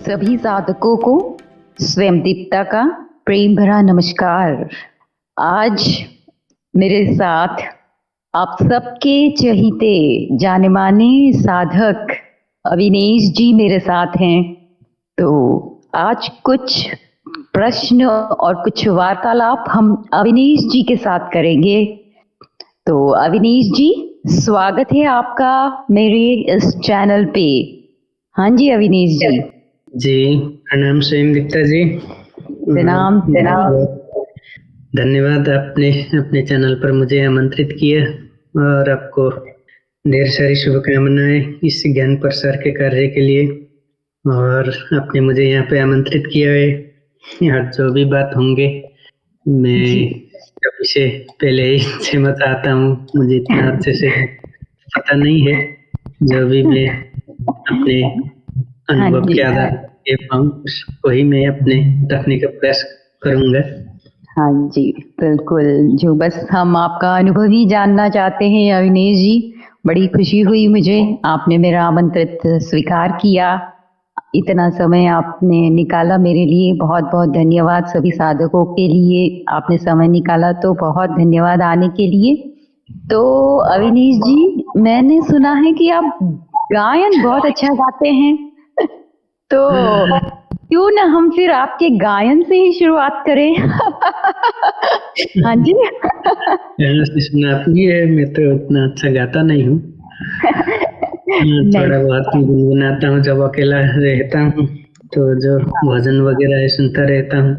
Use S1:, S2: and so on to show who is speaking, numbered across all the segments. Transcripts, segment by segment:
S1: सभी साधकों को स्वयं दीप्ता का प्रेम भरा नमस्कार। आज मेरे साथ आप सबके चहीते जाने माने साधक अविनेश जी मेरे साथ हैं। तो आज कुछ प्रश्न और कुछ वार्तालाप हम अविनेश जी के साथ करेंगे। तो अविनेश जी, स्वागत है आपका मेरे इस चैनल पे। हाँ जी अविनेश जी।
S2: जी प्रणाम स्वयं दीप्ता जी।
S1: प्रणाम प्रणाम।
S2: धन्यवाद, आपने अपने चैनल पर मुझे आमंत्रित किया और आपको ढेर सारी शुभकामनाएं इस ज्ञान प्रसार के कार्य के लिए। और आपने मुझे यहाँ पे आमंत्रित किया है। यहाँ जो भी बात होंगे मैं कभी से पहले ही क्षमा चाहता हूँ, मुझे इतना अच्छे से पता नहीं है। जो भी मैं अपने अनुभव के आधार पर पाऊँ उसको ही मैं अपने रखने का प्रयास करूँगा।
S1: हाँ जी बिल्कुल, जो बस हम आपका अनुभव ही जानना चाहते हैं अविनेश जी। बड़ी खुशी हुई मुझे, आपने मेरा आमंत्रित स्वीकार किया, इतना समय आपने निकाला मेरे लिए। बहुत बहुत धन्यवाद। सभी साधकों के लिए आपने समय निकाला, तो बहुत धन्यवाद आने के लिए। तो अविनेश जी, मैंने सुना है कि आप गायन बहुत अच्छा गाते हैं। तो क्यों ना हम फिर आपके गायन से ही शुरुआत करें। हाँ जी।
S2: यहाँ से सुना आपने है, मैं तो उतना अच्छा गाता नहीं हूँ। थोड़ा बहुत गुनगुनाता हूँ जब अकेला रहता हूँ, तो जो भजन वगैरह है सुनता रहता हूँ।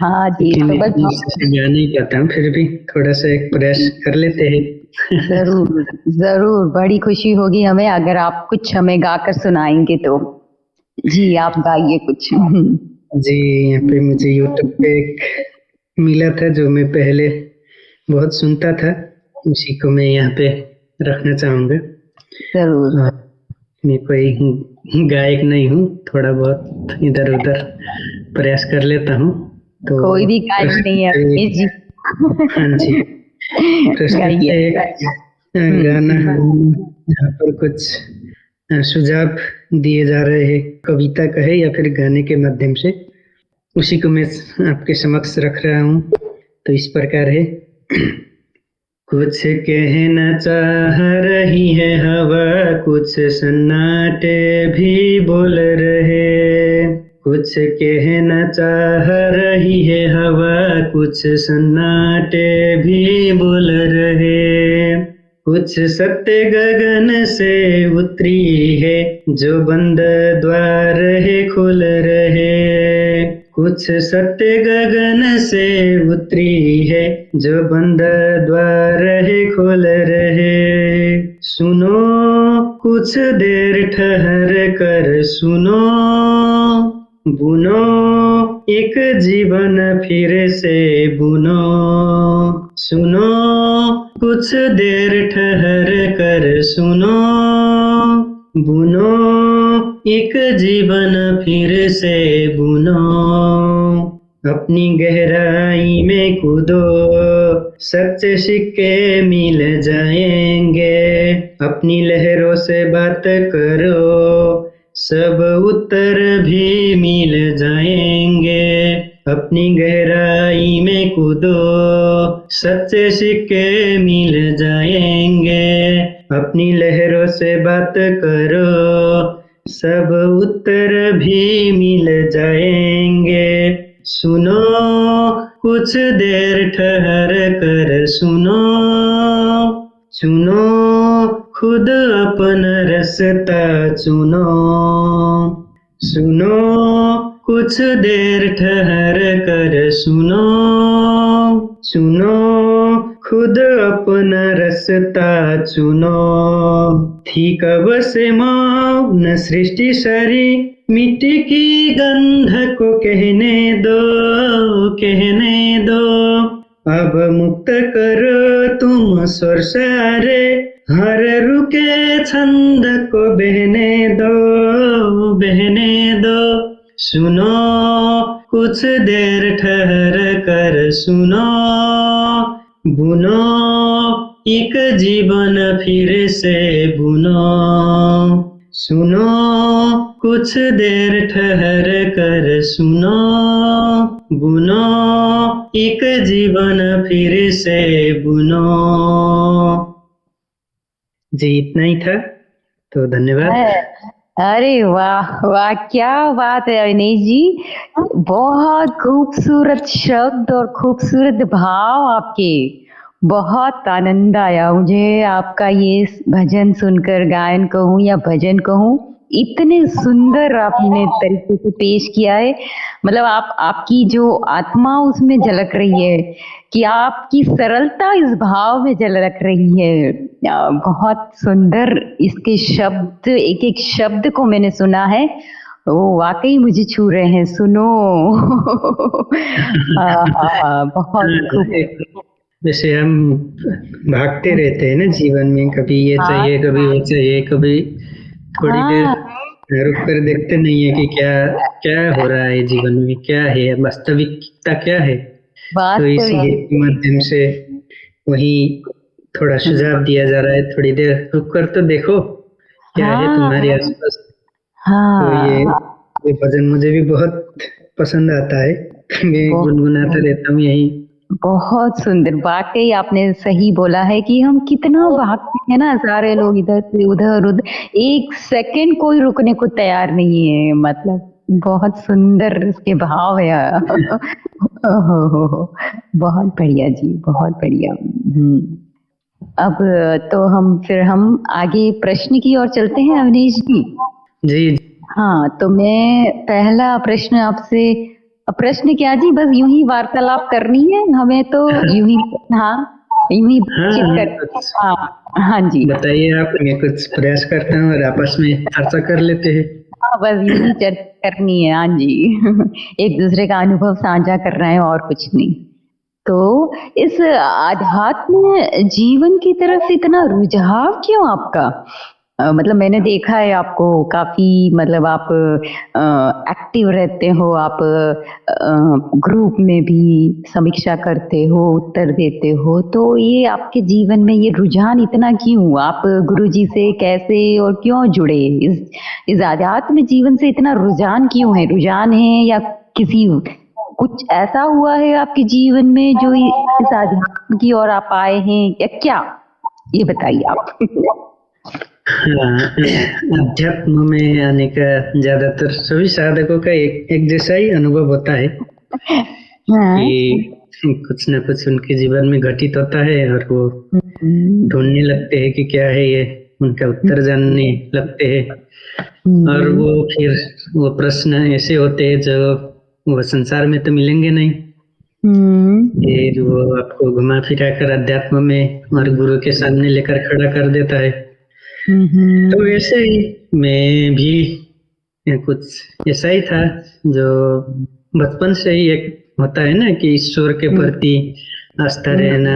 S1: हाँ जी, तो बस
S2: गा नहीं पाता हूँ, फिर भी थोड़ा सा एक प्रयास कर लेते हैं।
S1: जरूर जरूर, बड़ी खुशी होगी हमें अगर आप कुछ हमें गाकर सुनाएंगे तो। जी आप गाइए कुछ।
S2: जी, यहाँ पे मुझे यूट्यूब पे एक मिला था जो मैं पहले बहुत सुनता था, उसी को मैं यहाँ पे रखना चाहूँगा।
S1: जरूर।
S2: मैं कोई गायक नहीं हूँ, थोड़ा बहुत इधर उधर प्रयास कर लेता हूँ। तो
S1: कोई भी गायक नहीं है जी।
S2: हाँ जी, प्रस्तुत है गाना जहाँ पर कुछ सुझाव दिए जा रहे हैं, कविता का है या फिर गाने के माध्यम से, उसी को मैं आपके समक्ष रख रहा हूँ। तो इस प्रकार है। कुछ कहना चाह रही है हवा, कुछ सन्नाटे भी बोल रहे। कुछ कहना चाह रही है हवा, कुछ सन्नाटे भी बोल रहे। कुछ सत्य गगन से उतरी है, जो बंद द्वार है खोल रहे। कुछ सत्य गगन से उतरी है, जो बंद द्वार है खोल रहे। सुनो कुछ देर ठहर कर सुनो, बुनो एक जीवन फिर से बुनो। सुनो कुछ देर ठहर कर सुनो, बुनो एक जीवन फिर से बुनो। अपनी गहराई में कूदो, सच्चे सिक्के मिल जाएंगे। अपनी लहरों से बात करो, सब उत्तर भी मिल जाएंगे। अपनी गहराई में कूदो, सच्चे सिक्के मिल जाएंगे। अपनी लहरों से बात करो, सब उत्तर भी मिल जाएंगे। सुनो कुछ देर ठहर कर सुनो, चुनो खुद अपना रास्ता चुनो। सुनो कुछ देर ठहर कर सुनो, चुनो खुद अपना रास्ता चुनो। थी कब से मौन सृष्टि सारी, मिट्टी की गंध को कहने दो, कहने दो। अब मुक्त करो तुम स्वर सारे, हर रुके छंद को बहने दो, बहने दो। सुनो कुछ देर ठहर कर सुनो, बुनो एक जीवन फिर से बुनो। सुनो कुछ देर ठहर कर सुनो, बुनो एक जीवन फिर से बुनो। जी इतना ही था, तो धन्यवाद।
S1: अरे वाह वाह, क्या बात है अविनेश जी। बहुत खूबसूरत शब्द और खूबसूरत भाव आपके। बहुत आनंद आया मुझे आपका ये भजन सुनकर, गायन कहूँ या भजन कहूँ, इतने सुंदर आपने तरीके से पेश किया है। मतलब आपकी जो आत्मा उसमें झलक रही है, कि आपकी सरलता इस भाव में झलक रही है। बहुत सुंदर इसके शब्द, एक एक शब्द को मैंने सुना है, वो वाकई मुझे छू रहे हैं। सुनो बहुत खूब।
S2: जैसे हम भागते रहते हैं ना जीवन में, कभी ये
S1: हाँ
S2: चाहिए, कभी वो चाहिए, कभी थोड़ी देर
S1: हाँ,
S2: रुक कर देखते नहीं है कि क्या क्या हो रहा है जीवन में, क्या है वास्तविकता, क्या है। तो इस गीत
S1: वास्तविक।
S2: के माध्यम से वही थोड़ा सुझाव दिया जा रहा है, थोड़ी देर रुक कर तो देखो क्या है तुम्हारे
S1: हाँ
S2: आसपास। तो
S1: हाँ,
S2: ये भजन मुझे भी बहुत पसंद आता है। मैं गुनगुनाता रहता हूँ यही।
S1: बहुत सुंदर। वाकई आपने सही बोला है कि हम कितना भागते हैं ना, सारे लोग इधर से उधर उधर, एक सेकंड कोई रुकने को तैयार नहीं है। मतलब बहुत सुंदर उसके भाव है। हो, बहुत बढ़िया जी, बहुत बढ़िया। अब तो हम आगे प्रश्न की ओर चलते हैं अवनीश जी।
S2: जी
S1: हाँ, तो मैं पहला प्रश्न आपसे, प्रश्न क्या जी, बस यूं ही वार्तालाप करनी है हमें तो, यूं ही। हाँ, यूं ही बातचीत
S2: हाँ,
S1: कर।
S2: कुछ
S1: हाँ हाँ जी।
S2: बताइए आप, मैं कुछ प्रयास करता हूँ और आपस में चर्चा कर लेते हैं।
S1: हाँ, बस यूं ही चर्चा करनी है। हाँ जी। एक दूसरे का अनुभव साझा कर रहे हैं और कुछ नहीं। तो इस आध्यात्म जीवन की तरफ इतना रुझाव क्यों आपका? मतलब मैंने देखा है आपको काफी, मतलब आप एक्टिव रहते हो, आप ग्रुप में भी समीक्षा करते हो, उत्तर देते हो। तो ये आपके जीवन में ये रुझान इतना क्यों? आप गुरुजी से कैसे और क्यों जुड़े? इस आध्यात्म जीवन से इतना रुझान क्यों है? रुझान है या किसी कुछ ऐसा हुआ है आपके जीवन में जो इस आध्यात्म की ओर आप आए हैं, या क्या? ये बताइए आप।
S2: हाँ, अध्यात्म में आने का ज्यादातर सभी साधकों का एक जैसा ही अनुभव होता है
S1: हाँ।
S2: कि कुछ न कुछ उनके जीवन में घटित होता है और वो ढूंढने लगते हैं कि क्या है ये, उनका उत्तर जानने लगते हैं। और वो फिर वो प्रश्न ऐसे होते हैं जो वो संसार में तो मिलेंगे नहीं, फिर वो आपको घुमा फिरा कर अध्यात्म में और गुरु के सामने लेकर खड़ा कर देता है। तो ऐसे ही मैं भी कुछ ऐसा ही था, जो बचपन से ही एक होता है ना कि ईश्वर के प्रति आस्था रहना।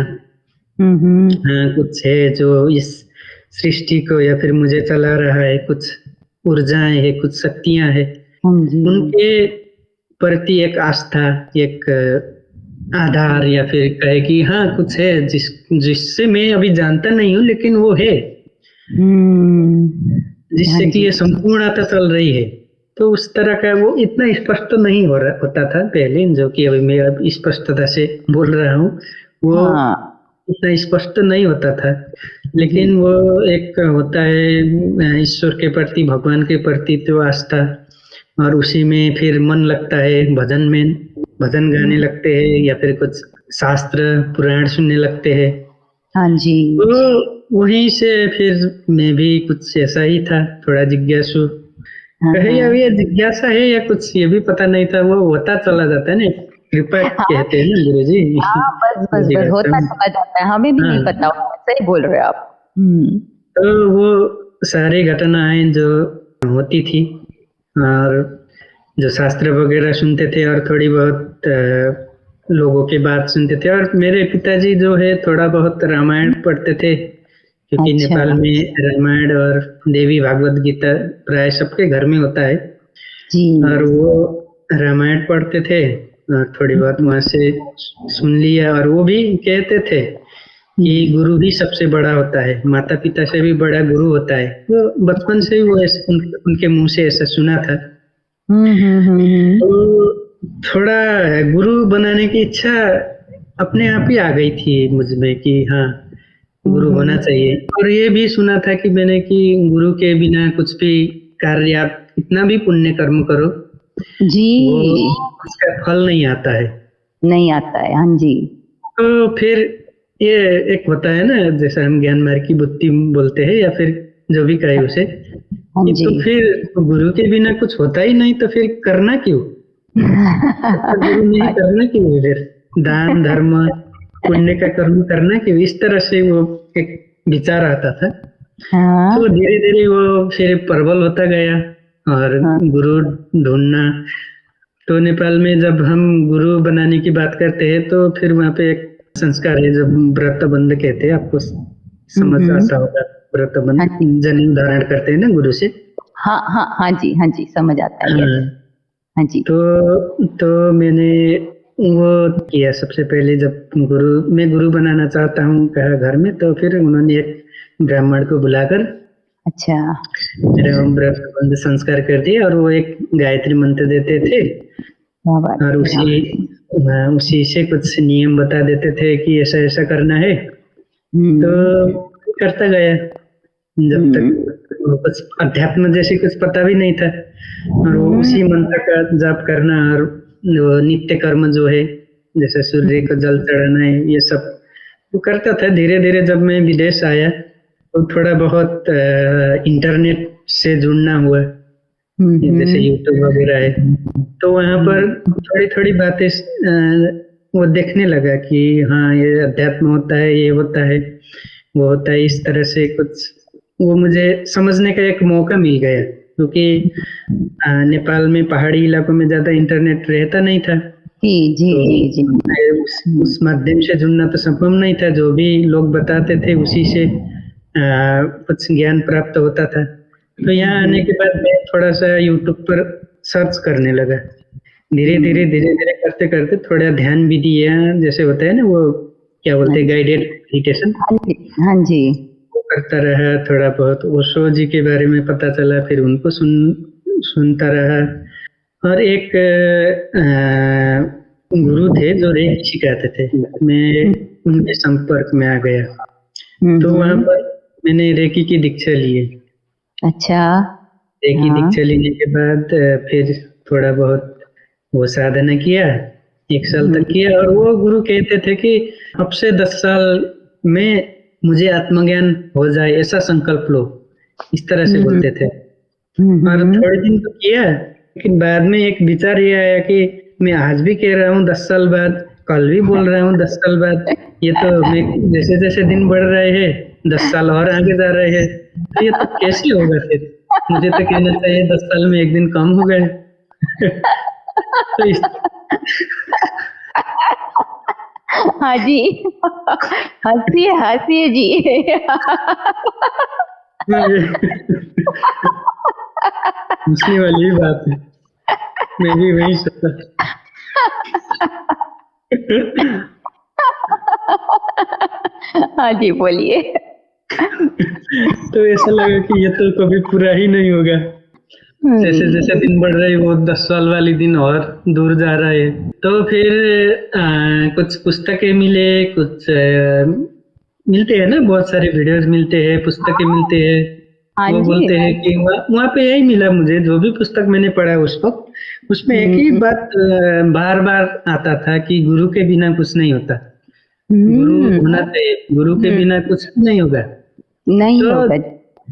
S2: हाँ, कुछ है जो इस सृष्टि को या फिर मुझे चला रहा है, कुछ ऊर्जाएं है, कुछ शक्तियां है, उनके प्रति एक आस्था, एक आधार, या फिर कहे कि हाँ कुछ है जिससे मैं अभी जानता नहीं हूँ लेकिन वो है, जिससे कि ये संपूर्णता चल रही है। तो उस तरह का वो इतना स्पष्ट तो नहीं होता था पहले, जो कि अभी मैं अब स्पष्टता से बोल रहा हूँ, वो इतना स्पष्ट तो नहीं होता था। लेकिन वो एक होता है ईश्वर के प्रति, भगवान के प्रति तो आस्था, और उसी में फिर मन लगता है, भजन में भजन गाने लगते हैं या फिर कुछ शास्त्र पुराण सुनने लगते हैं।
S1: हाँ जी।
S2: तो वहीं से फिर मैं भी कुछ ऐसा ही था, थोड़ा जिज्ञासु कहे, या ये जिज्ञासा है या कुछ ये भी पता नहीं था, वो होता चला जाता है ना, कृपा कहते हैं ना गुरु जी।
S1: हाँ, बस होता चला जाता है, हमें भी नहीं पता। सही बोल रहे हो आप।
S2: तो वो सारी घटनाएं जो होती थी, और जो शास्त्र वगैरह सुनते थे और थोड़ी बहुत लोगों की बात सुनते थे, और मेरे पिताजी जो है थोड़ा बहुत रामायण पढ़ते थे, क्योंकि नेपाल में रामायण और देवी भागवत गीता प्राय सबके घर में होता है। और वो रामायण पढ़ते थे और थोड़ी बहुत वहां से सुन लिया, और वो भी कहते थे कि गुरु ही सबसे बड़ा होता है, माता पिता से भी बड़ा गुरु होता है। वो बचपन से ही वो ऐसे उनके मुंह से ऐसा सुना था। तो थोड़ा गुरु बनाने की इच्छा अपने आप ही आ गई थी मुझ में कि हाँ गुरु होना चाहिए। और ये भी सुना था कि मैंने कि गुरु के बिना कुछ भी कार्य आप कितना भी पुण्य कर्म करो
S1: जी
S2: वो उसका फल नहीं आता है।
S1: नहीं आता है। हाँ जी।
S2: तो फिर ये एक होता है ना, जैसा हम ज्ञान मार्ग की बुद्धि बोलते हैं या फिर जो भी कहे उसे,
S1: हाँ
S2: कि
S1: जी।
S2: तो फिर गुरु के बिना कुछ होता ही नहीं, तो फिर करना क्यों? तो गुरु नहीं करना क्यों है फिर? दान धर्म पुण्य का कर्म करना क्यों? इस तरह से वो एक विचार आता था।
S1: हाँ
S2: तो धीरे धीरे वो फिर प्रबल होता गया और
S1: हाँ।
S2: गुरु ढूंढना। तो नेपाल में जब हम गुरु बनाने की बात करते हैं तो फिर वहाँ पे एक संस्कार है, जब व्रत बंध कहते हैं, आपको समझ आता होगा। व्रत
S1: हाँ
S2: बंध
S1: जी।
S2: जनेऊ धारण करते हैं ना गुरु से।
S1: हाँ हाँ हाँ जी, हाँ जी, समझ आता है। यस।
S2: हाँ,
S1: हाँ जी।
S2: तो मैंने वो किया सबसे पहले, जब मैं गुरु बनाना चाहता हूँ कहा घर में, तो फिर उन्होंने एक ब्राह्मण को बुलाकर
S1: अच्छा।
S2: मेरा व्रत बंध संस्कार कर दिया और वो एक गायत्री मंत्र देते थे
S1: क्या बात
S2: और
S1: है।
S2: उसी से कुछ नियम बता देते थे कि ऐसा ऐसा करना है। तो करता गया जब तक वो कुछ अध्यात्म जैसे कुछ पता भी नहीं था, और वो उसी मंत्र का जाप करना और वो नित्य कर्म जो है जैसे सूर्य को जल चढ़ाना है, ये सब वो करता था। धीरे धीरे जब मैं विदेश आया तो थोड़ा बहुत इंटरनेट से जुड़ना हुआ, जैसे यूट्यूब वगैरह है, तो वहाँ पर थोड़ी थोड़ी बातें वो देखने लगा कि हाँ ये अध्यात्म होता है, ये होता है, वो होता है, इस तरह से कुछ वो मुझे समझने का एक मौका मिल गया। क्योंकि नेपाल में पहाड़ी इलाकों में ज्यादा इंटरनेट रहता नहीं था,
S1: जी जी
S2: तो
S1: जी जी।
S2: उस माध्यम से जुड़ना तो संभव नहीं था। जो भी लोग बताते थे उसी से कुछ ज्ञान प्राप्त होता था। तो यहाँ आने के बाद मैं थोड़ा सा यूट्यूब पर सर्च करने लगा। धीरे धीरे करते करते थोड़ा ध्यान भी दिया, जैसे होता है ना वो क्या बोलते हैं, गाइडेड मेडिटेशन,
S1: हाँ जी।
S2: वो करता रहा। थोड़ा बहुत ओशो जी के बारे में पता चला, फिर उनको सुनता रहा। और एक गुरु थे जो रेकी सिखाते थे, मैं उनके संपर्क में आ गया। तो वहाँ पर मैंने रेकी की दीक्षा ली है।
S1: अच्छा।
S2: रेकी दीक्षा लेने के बाद फिर थोड़ा बहुत वो साधना किया, 1 साल तक किया। और वो गुरु कहते थे कि अब से 10 साल में मुझे आत्मज्ञान हो जाए, ऐसा संकल्प लो, इस तरह से बोलते थे। और थोड़े दिन तो किया, लेकिन बाद में एक विचार ये आया कि मैं आज भी कह रहा हूँ 10 साल बाद, कल भी बोल रहा हूँ 10 साल बाद, ये तो मैं जैसे जैसे दिन बढ़ रहे हैं 10 साल और आगे जा रहे हैं, तो ये तो कैसे होगा फिर? मुझे तो कहना चाहिए 10 साल में एक दिन कम हो गए। तो इस
S1: हाँ जी। हंसिए हंसिए जी।
S2: हंसने वाली ही बात है, मैं भी वही सोचा।
S1: हाँ जी, बोलिए।
S2: तो ऐसा लगा कि ये तो कभी पूरा ही नहीं होगा। जैसे जैसे दिन बढ़ रहे वो 10 साल वाली दिन और दूर जा रहा है। तो फिर कुछ पुस्तकें मिले, कुछ मिलते हैं ना, बहुत सारे वीडियोस मिलते हैं, पुस्तकें मिलते हैं।
S1: हाँ
S2: वो
S1: जी।
S2: बोलते हैं कि वहाँ पे यही मिला मुझे, जो भी पुस्तक मैंने पढ़ा उस वक्त, उसमें एक ही बात बार बार आता था कि गुरु के बिना कुछ नहीं होता, गुरु होना चाहिए, गुरु के बिना कुछ नहीं होगा।
S1: नहीं
S2: तो
S1: होगा।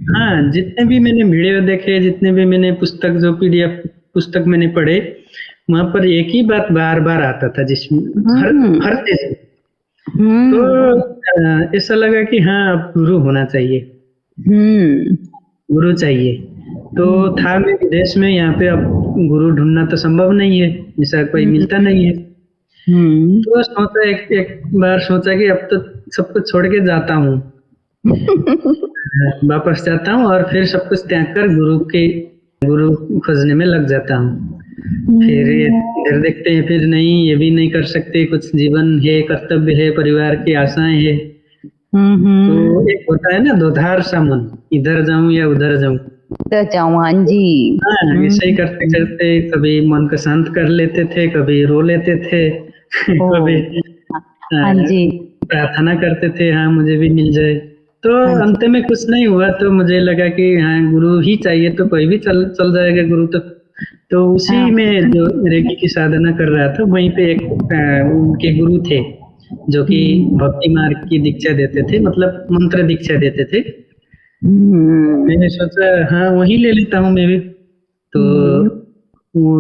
S2: हाँ, जितने भी मैंने वीडियो देखे, जितने भी मैंने पुस्तक जो पीडीएफ पुस्तक मैंने पढ़े, वहां पर एक ही बात बार बार आता था, जिसमें हर चीज में। तो ऐसा लगा कि हाँ अब गुरु होना चाहिए, गुरु चाहिए। तो था मैं विदेश में, यहाँ पे अब गुरु ढूंढना तो संभव नहीं है, ऐसा कोई मिलता नहीं है। तो सोचा एक बार सोचा कि अब तो सब कुछ छोड़ के जाता हूँ, वापस जाता हूँ और फिर सब कुछ त्याग कर गुरु खोजने में लग जाता हूँ। फिर इधर देखते हैं, फिर नहीं, ये भी नहीं कर सकते, कुछ जीवन है, कर्तव्य है, परिवार की आशाएं है, तो एक होता है ना दोधार सा मन, इधर जाऊं या उधर जाऊं।
S1: तो जाऊँ, हाँ जी।
S2: हाँ, ऐसे ही करते करते कभी मन को शांत कर लेते थे, कभी रो लेते थे
S1: ओ,
S2: कभी
S1: हाँ जी,
S2: प्रार्थना करते थे हाँ मुझे भी मिल जाए। तो
S1: हाँ जी।
S2: अंत में कुछ नहीं हुआ, तो मुझे लगा कि हाँ गुरु ही चाहिए, तो कोई भी चल चल जाएगा गुरु। तो उसी
S1: हाँ।
S2: में जो रेकी की साधना कर रहा था, वहीं पे एक उनके गुरु थे जो कि
S1: हम्म,
S2: भक्ति मार्ग की दीक्षा देते थे, मतलब मंत्र दीक्षा देते थे।
S1: हम्म,
S2: मैंने सोचा हाँ वही ले लेता हूँ मैं भी। तो
S1: हम्म,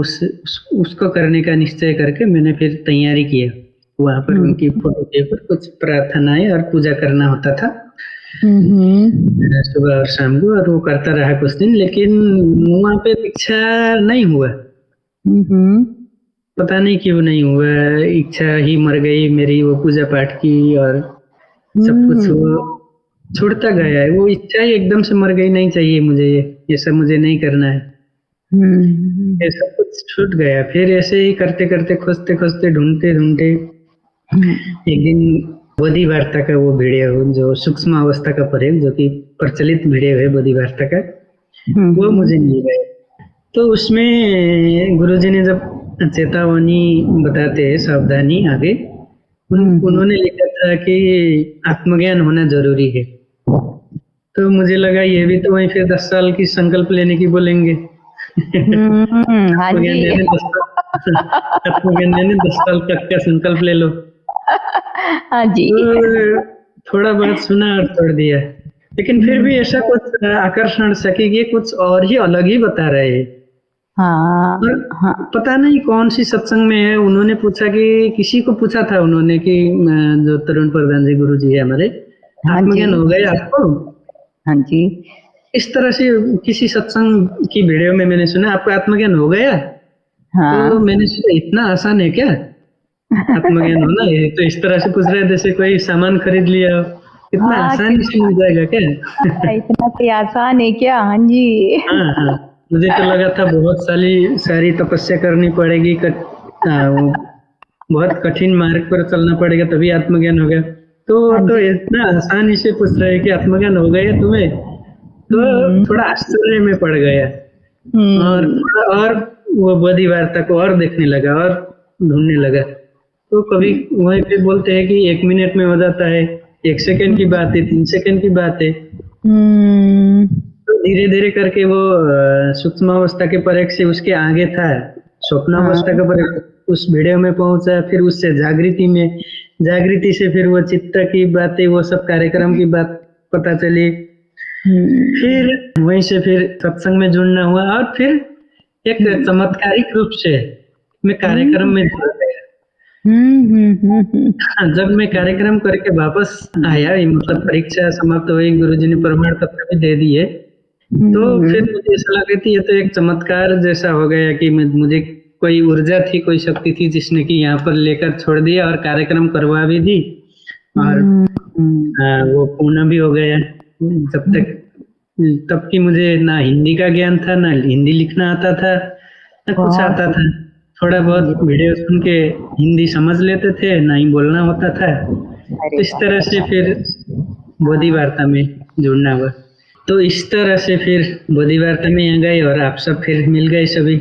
S2: उसको करने का निश्चय करके मैंने फिर तैयारी किया। वहां पर
S1: हम्म,
S2: उनकी फोटो के ऊपर कुछ प्रार्थनाएं और पूजा करना होता था
S1: हम्म,
S2: सुबह और शाम को, और वो करता रहा कुछ दिन, लेकिन वहां पे दीक्षा नहीं हुआ।
S1: हम्म,
S2: पता नहीं क्यों नहीं हुआ, इच्छा ही मर गई मेरी वो पूजा पाठ की, और सब कुछ
S1: हम्म,
S2: वो छूटता गया है। वो इच्छा ही एकदम से मर गई, नहीं चाहिए मुझे ये सब मुझे नहीं करना है, ये सब कुछ छूट गया। फिर ऐसे ही करते करते खोजते खोजते ढूंढते ढूंढते एक दिन बोधि वार्ता का वो वीडियो जो सूक्ष्म अवस्था का प्रयोग जो कि प्रचलित वीडियो है बोधि वार्ता का, वो मुझे मिल गया। तो उसमें गुरुजी ने जब चेतावनी बताते हैं सावधानी आगे, उन्होंने लिखा था कि आत्मज्ञान होना जरूरी है। तो मुझे लगा ये भी तो वहीं फिर 10 साल की संकल्प लेने की बोलेंगे
S1: हाँ
S2: आत्मज्ञान
S1: जी।
S2: यानी 10 साल आत्मज्ञान यानी 10 साल तक का संकल्प ले लो।
S1: हाँ जी।
S2: तो थोड़ा बहुत सुना और छोड़ दिया, लेकिन फिर भी ऐसा कुछ आकर्षण सके कि कुछ और ही अलग ही बता रहे हैं। और
S1: हाँ, हाँ,
S2: पता नहीं कौन सी सत्संग में है, उन्होंने पूछा कि किसी को पूछा था उन्होंने कि जो तरुण प्रधान जी गुरु जी है हमारे,
S1: हाँ जी,
S2: आत्मज्ञान हो गया आपको?
S1: हाँ जी।
S2: इस तरह से किसी सत्संग की वीडियो में मैंने सुना आपको आत्मज्ञान हो गया। तो
S1: हाँ।
S2: मैंने सोचा इतना आसान है क्या आत्मज्ञान होना? ये तो इस तरह से पूछ रहे हैं जैसे कोई सामान खरीद लिया हो, इतना
S1: हाँ,
S2: आसानी से मिल जाएगा क्या
S1: इतना कोई आसान है क्या? हाँ जी।
S2: हाँ हाँ, मुझे तो लगा था बहुत सारी तपस्या करनी पड़ेगी, वो बहुत कठिन मार्ग पर चलना पड़ेगा तभी आत्मज्ञान होगा।
S1: हाँ
S2: तो
S1: जी।
S2: इतना आसानी से पूछ रहे हैं कि आत्मज्ञान हो गया तुम्हें, तो
S1: हम्म,
S2: थोड़ा आश्चर्य में पड़ गया। और
S1: हम्म,
S2: थोड़ा और वो बोधि वार्ता को और देखने लगा और ढूंढने लगा। तो कभी वहीं पे बोलते हैं कि 1 मिनट में हो जाता है, 1 सेकंड की बात है, 3 सेकंड की बात है।
S1: हम्म,
S2: तो धीरे धीरे करके वो सूक्ष्म अवस्था के परेख से उसके आगे था, स्वप्नावस्था
S1: हाँ,
S2: का परेख उस वीडियो में पहुंचा, फिर उससे जागृति में, जागृति से फिर वो चित्त की बातें, वो सब कार्यक्रम की बात पता चली।
S1: हम्म,
S2: फिर वहीं से फिर सत्संग में जुड़ना हुआ, और फिर एक चमत्कारिक रूप से मैं कार्यक्रम
S1: हम्म,
S2: में जुड़ गया।
S1: हम्म,
S2: हाँ, जब मैं कार्यक्रम करके वापस आया, ये मतलब परीक्षा समाप्त हुई, गुरुजी ने प्रमाण पत्र भी दे दिए, तो फिर मुझे ऐसा लगा कि ये तो एक चमत्कार जैसा हो गया कि मुझे कोई ऊर्जा थी, कोई शक्ति थी जिसने कि यहाँ पर लेकर छोड़ दिया और कार्यक्रम करवा भी दी, और वो पूर्ण भी हो गया। जब तक तब की मुझे ना हिंदी का ज्ञान था, ना हिंदी लिखना आता था, ना कुछ
S1: बहुत
S2: आता था।
S1: सुंदर।
S2: थोड़ा
S1: हाँ
S2: बहुत
S1: जी।
S2: वीडियो सुन के हिंदी समझ लेते थे, ना ही बोलना होता था।
S1: अरे
S2: इस तरह
S1: वाह।
S2: से फिर बोधि
S1: हाँ,
S2: वार्ता में जुड़ना हुआ। तो इस तरह से फिर बोधि वार्ता में आ गए और आप सब फिर मिल गए सभी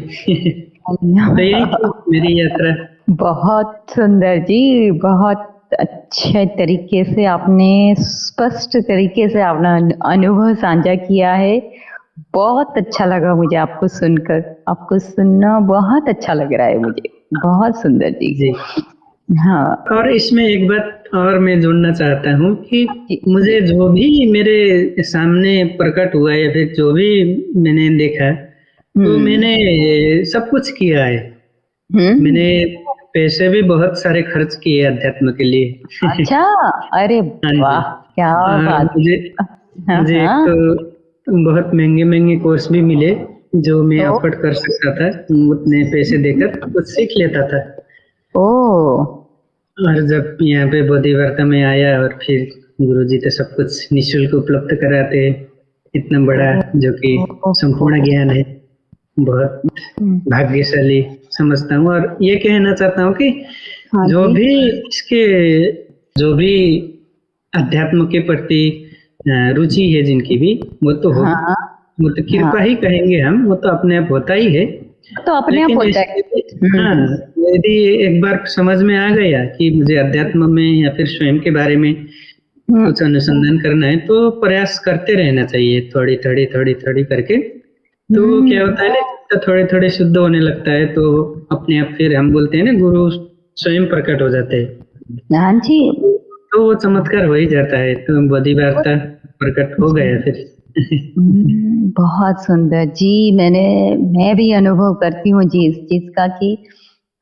S2: तो यही थी मेरी यात्रा।
S1: बहुत सुंदर जी, बहुत अच्छे तरीके से आपने, स्पष्ट तरीके से आपने अनुभव साझा किया है। बहुत अच्छा लगा मुझे आपको सुनकर, आपको सुनना बहुत अच्छा लग रहा है मुझे। बहुत सुंदर जी।
S2: जी,
S1: हाँ
S2: और इसमें एक बात और मैं जोड़ना चाहता हूँ कि
S1: जी।
S2: मुझे
S1: जी।
S2: जो भी मेरे सामने प्रकट हुआ या फिर जो भी मैंने देखा, तो
S1: हम्म,
S2: मैंने सब कुछ किया है।
S1: हम्म।
S2: मैंने पैसे भी बहुत सारे खर्च किए अध्यात्म के लिए
S1: अच्छा। अरे
S2: हाँ जी,
S1: वाह, क्या
S2: और
S1: बात।
S2: मुझे
S1: हाँ
S2: मुझे एक
S1: हाँ।
S2: तो बहुत महंगे महंगे कोर्स भी मिले जो मैं
S1: ओ,
S2: अफोर्ड कर सकता था, उतने पैसे देकर कुछ सीख लेता था।
S1: ओ,
S2: और जब यहाँ पे बोधि वार्ता में आया और फिर गुरुजी तो सब कुछ निःशुल्क उपलब्ध कराते हैं, इतना बड़ा जो कि संपूर्ण
S1: ओ,
S2: ज्ञान है, बहुत भाग्यशाली समझता हूँ। और ये कहना चाहता हूँ कि
S1: हाँ
S2: जो
S1: जी।
S2: भी इसके जो भी अध्यात्म के प्रति रुचि है जिनकी भी, वो तो हो,
S1: हाँ
S2: वो तो कृपा ही कहेंगे हम, वो तो अपने आप होता ही है।
S1: तो अपने आप
S2: लेकिन
S1: होता है।
S2: हाँ, यदि एक बार समझ में आ गया कि मुझे अध्यात्म में या फिर स्वयं के बारे में कुछ अनुसंधान करना है, तो प्रयास करते रहना चाहिए, थोड़ी थोड़ी करके। तो क्या होता है ना, तो थोड़े थोड़े शुद्ध होने लगता है, तो अपने आप फिर हम बोलते हैं ना, गुरु स्वयं प्रकट हो जाते हैं।
S1: हाँ जी।
S2: तो वो चमत्कार हो ही जाता है, तो बड़ी वार्ता प्रकट हो गया फिर।
S1: बहुत सुंदर जी। मैं भी अनुभव करती हूँ जी इस चीज का कि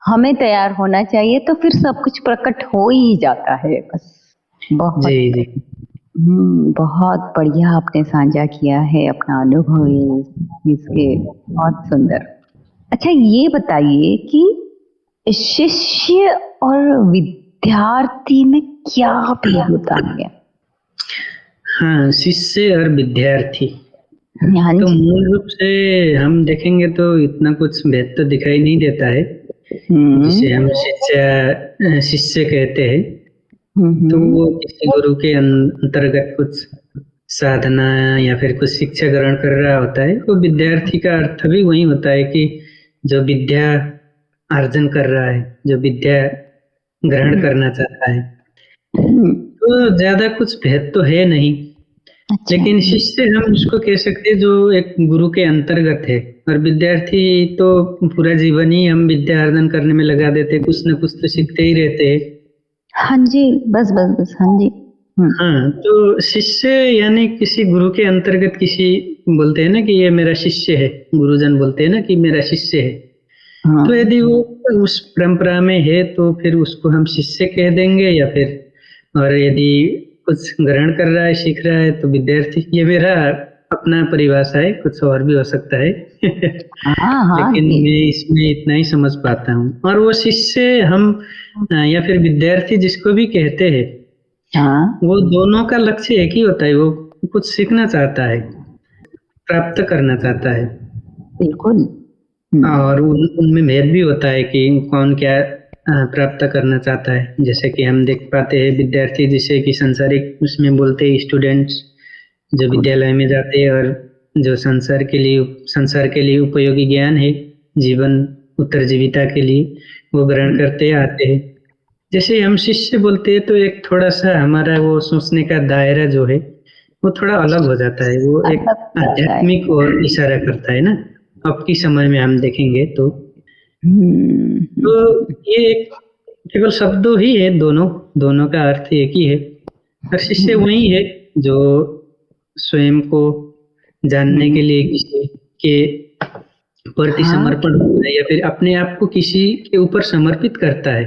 S1: हमें तैयार होना चाहिए तो फिर सब कुछ प्रकट हो ही जाता है बस। बहुत
S2: जी जी।
S1: बहुत बढ़िया आपने साझा किया है अपना अनुभव इसके, बहुत सुंदर। अच्छा ये बताइए कि शिष्य और विद्यार्थी में क्या भेद होता है?
S2: हाँ, शिष्य और विद्यार्थी,
S1: हाँ
S2: तो
S1: जी।
S2: मूल रूप से हम देखेंगे तो इतना कुछ भेद तो दिखाई नहीं देता है, जिसे हम शिष्य कहते हैं। तो वो किसी गुरु के अंतर्गत कुछ साधना या फिर कुछ शिक्षा ग्रहण कर रहा होता है। तो विद्यार्थी का अर्थ भी वही होता है कि जो विद्या अर्जन कर रहा है, जो विद्या ग्रहण करना चाहता है। तो ज्यादा कुछ भेद तो है नहीं,
S1: अच्छा।
S2: लेकिन शिष्य हम उसको कह सकते हैं जो एक गुरु के अंतर्गत है, और विद्यार्थी तो पूरा जीवन ही हम विद्या अर्जन करने में लगा देते, कुछ न कुछ तो सीखते ही रहते हैं।
S1: हाँ जी, बस बस बस, हाँ जी।
S2: हाँ, तो शिष्य यानी किसी गुरु के अंतर्गत किसी, बोलते हैं ना कि ये मेरा शिष्य है, गुरुजन बोलते हैं ना कि मेरा शिष्य है।
S1: हाँ।
S2: तो यदि वो उस परंपरा में है तो फिर उसको हम शिष्य कह देंगे, या फिर, और यदि कुछ ग्रहण कर रहा है, सीख रहा है, तो विद्यार्थी। ये मेरा अपना परिभाषा है, कुछ और भी हो सकता है।
S1: हाँ हाँ
S2: लेकिन
S1: जी।
S2: मैं इसमें इतना ही समझ पाता हूँ। और वो शिष्य हम या फिर विद्यार्थी जिसको भी कहते हैं,
S1: हाँ
S2: वो दोनों का लक्ष्य एक ही होता है, वो कुछ सीखना चाहता है, प्राप्त करना चाहता है।
S1: बिल्कुल।
S2: और उनमें भेद भी होता है कि कौन क्या प्राप्त करना चाहता है। जैसे कि हम देख पाते हैं विद्यार्थी जिसे कि संसारिक उसमें बोलते हैं स्टूडेंट्स, जो विद्यालय में जाते हैं और जो संसार के लिए उपयोगी ज्ञान है, जीवन उत्तरजीविता के लिए, वो ग्रहण करते आते हैं। जैसे हम शिष्य बोलते हैं तो एक थोड़ा सा हमारा वो सोचने का दायरा जो है वो थोड़ा अलग हो जाता है, वो एक
S1: अलग हो जाता है।
S2: आध्यात्मिक और इशारा करता है ना। अब की समय में हम देखेंगे तो
S1: हम्म,
S2: ये एक केवल शब्दों ही है, दोनों दोनों का अर्थ एक ही है। और शिष्य वही है जो स्वयं को जानने के लिए किसी के प्रति
S1: हाँ,
S2: समर्पण होता है, या फिर अपने आप को किसी के ऊपर समर्पित करता है।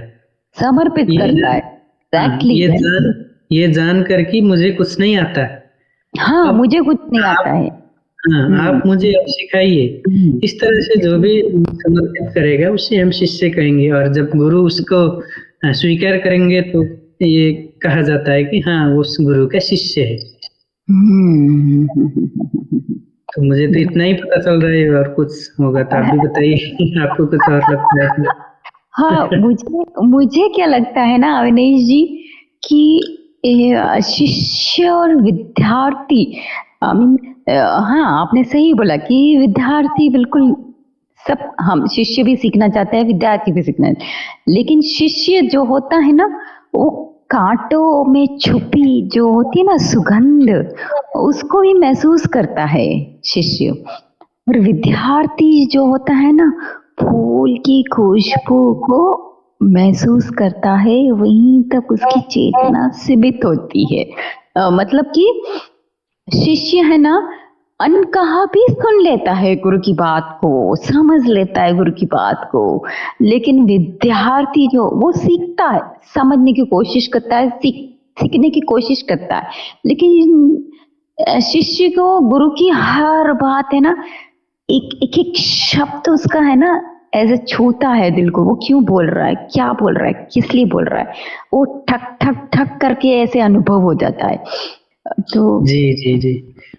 S1: समर्पित
S2: ये
S1: करता है।
S2: हाँ,
S1: एग्जैक्टली।
S2: ये जान कर कि मुझे कुछ नहीं आता,
S1: हाँ,
S2: अब
S1: मुझे कुछ नहीं आता
S2: आप,
S1: है।
S2: हाँ, आप मुझे अब सिखाइए। इस तरह से जो भी समर्पित करेगा उसे हम शिष्य कहेंगे, और जब गुरु उसको स्वीकार करेंगे तो ये कहा जाता है कि हाँ, वो उस गुरु का शिष्य है। तो मुझे तो इतना ही पता चल रहा है, और कुछ होगा तो आप भी बताइए। आपको कुछ और लगता है तो।
S1: हाँ, मुझे क्या लगता है ना अविनेश जी कि शिष्य और विद्यार्थी, I mean, हाँ आपने सही बोला कि विद्यार्थी बिल्कुल सब, हम शिष्य भी सीखना चाहते हैं, विद्यार्थी भी सीखना, लेकिन शिष्य जो होता है ना वो कांटों में छुपी जो होती है ना सुगंध, उसको भी महसूस करता है शिष्य। और विद्यार्थी जो होता है ना फूल की खुशबू को महसूस करता है, वहीं तक उसकी चेतना सीमित होती है। मतलब कि शिष्य है ना अनकहा भी सुन लेता है गुरु की बात को, समझ लेता है गुरु की बात को, लेकिन विद्यार्थी जो वो सीखता है, समझने की कोशिश करता है, सीखने की कोशिश करता है, लेकिन शिष्य को गुरु की हर बात है ना, एक एक शब्द उसका है ना ऐसे छूता है दिल को, वो क्यों बोल रहा है, क्या बोल रहा है, किस लिए बोल रहा है, वो ठक ठक ठक करके ऐसे अनुभव हो जाता है। तो
S2: जी जी जी।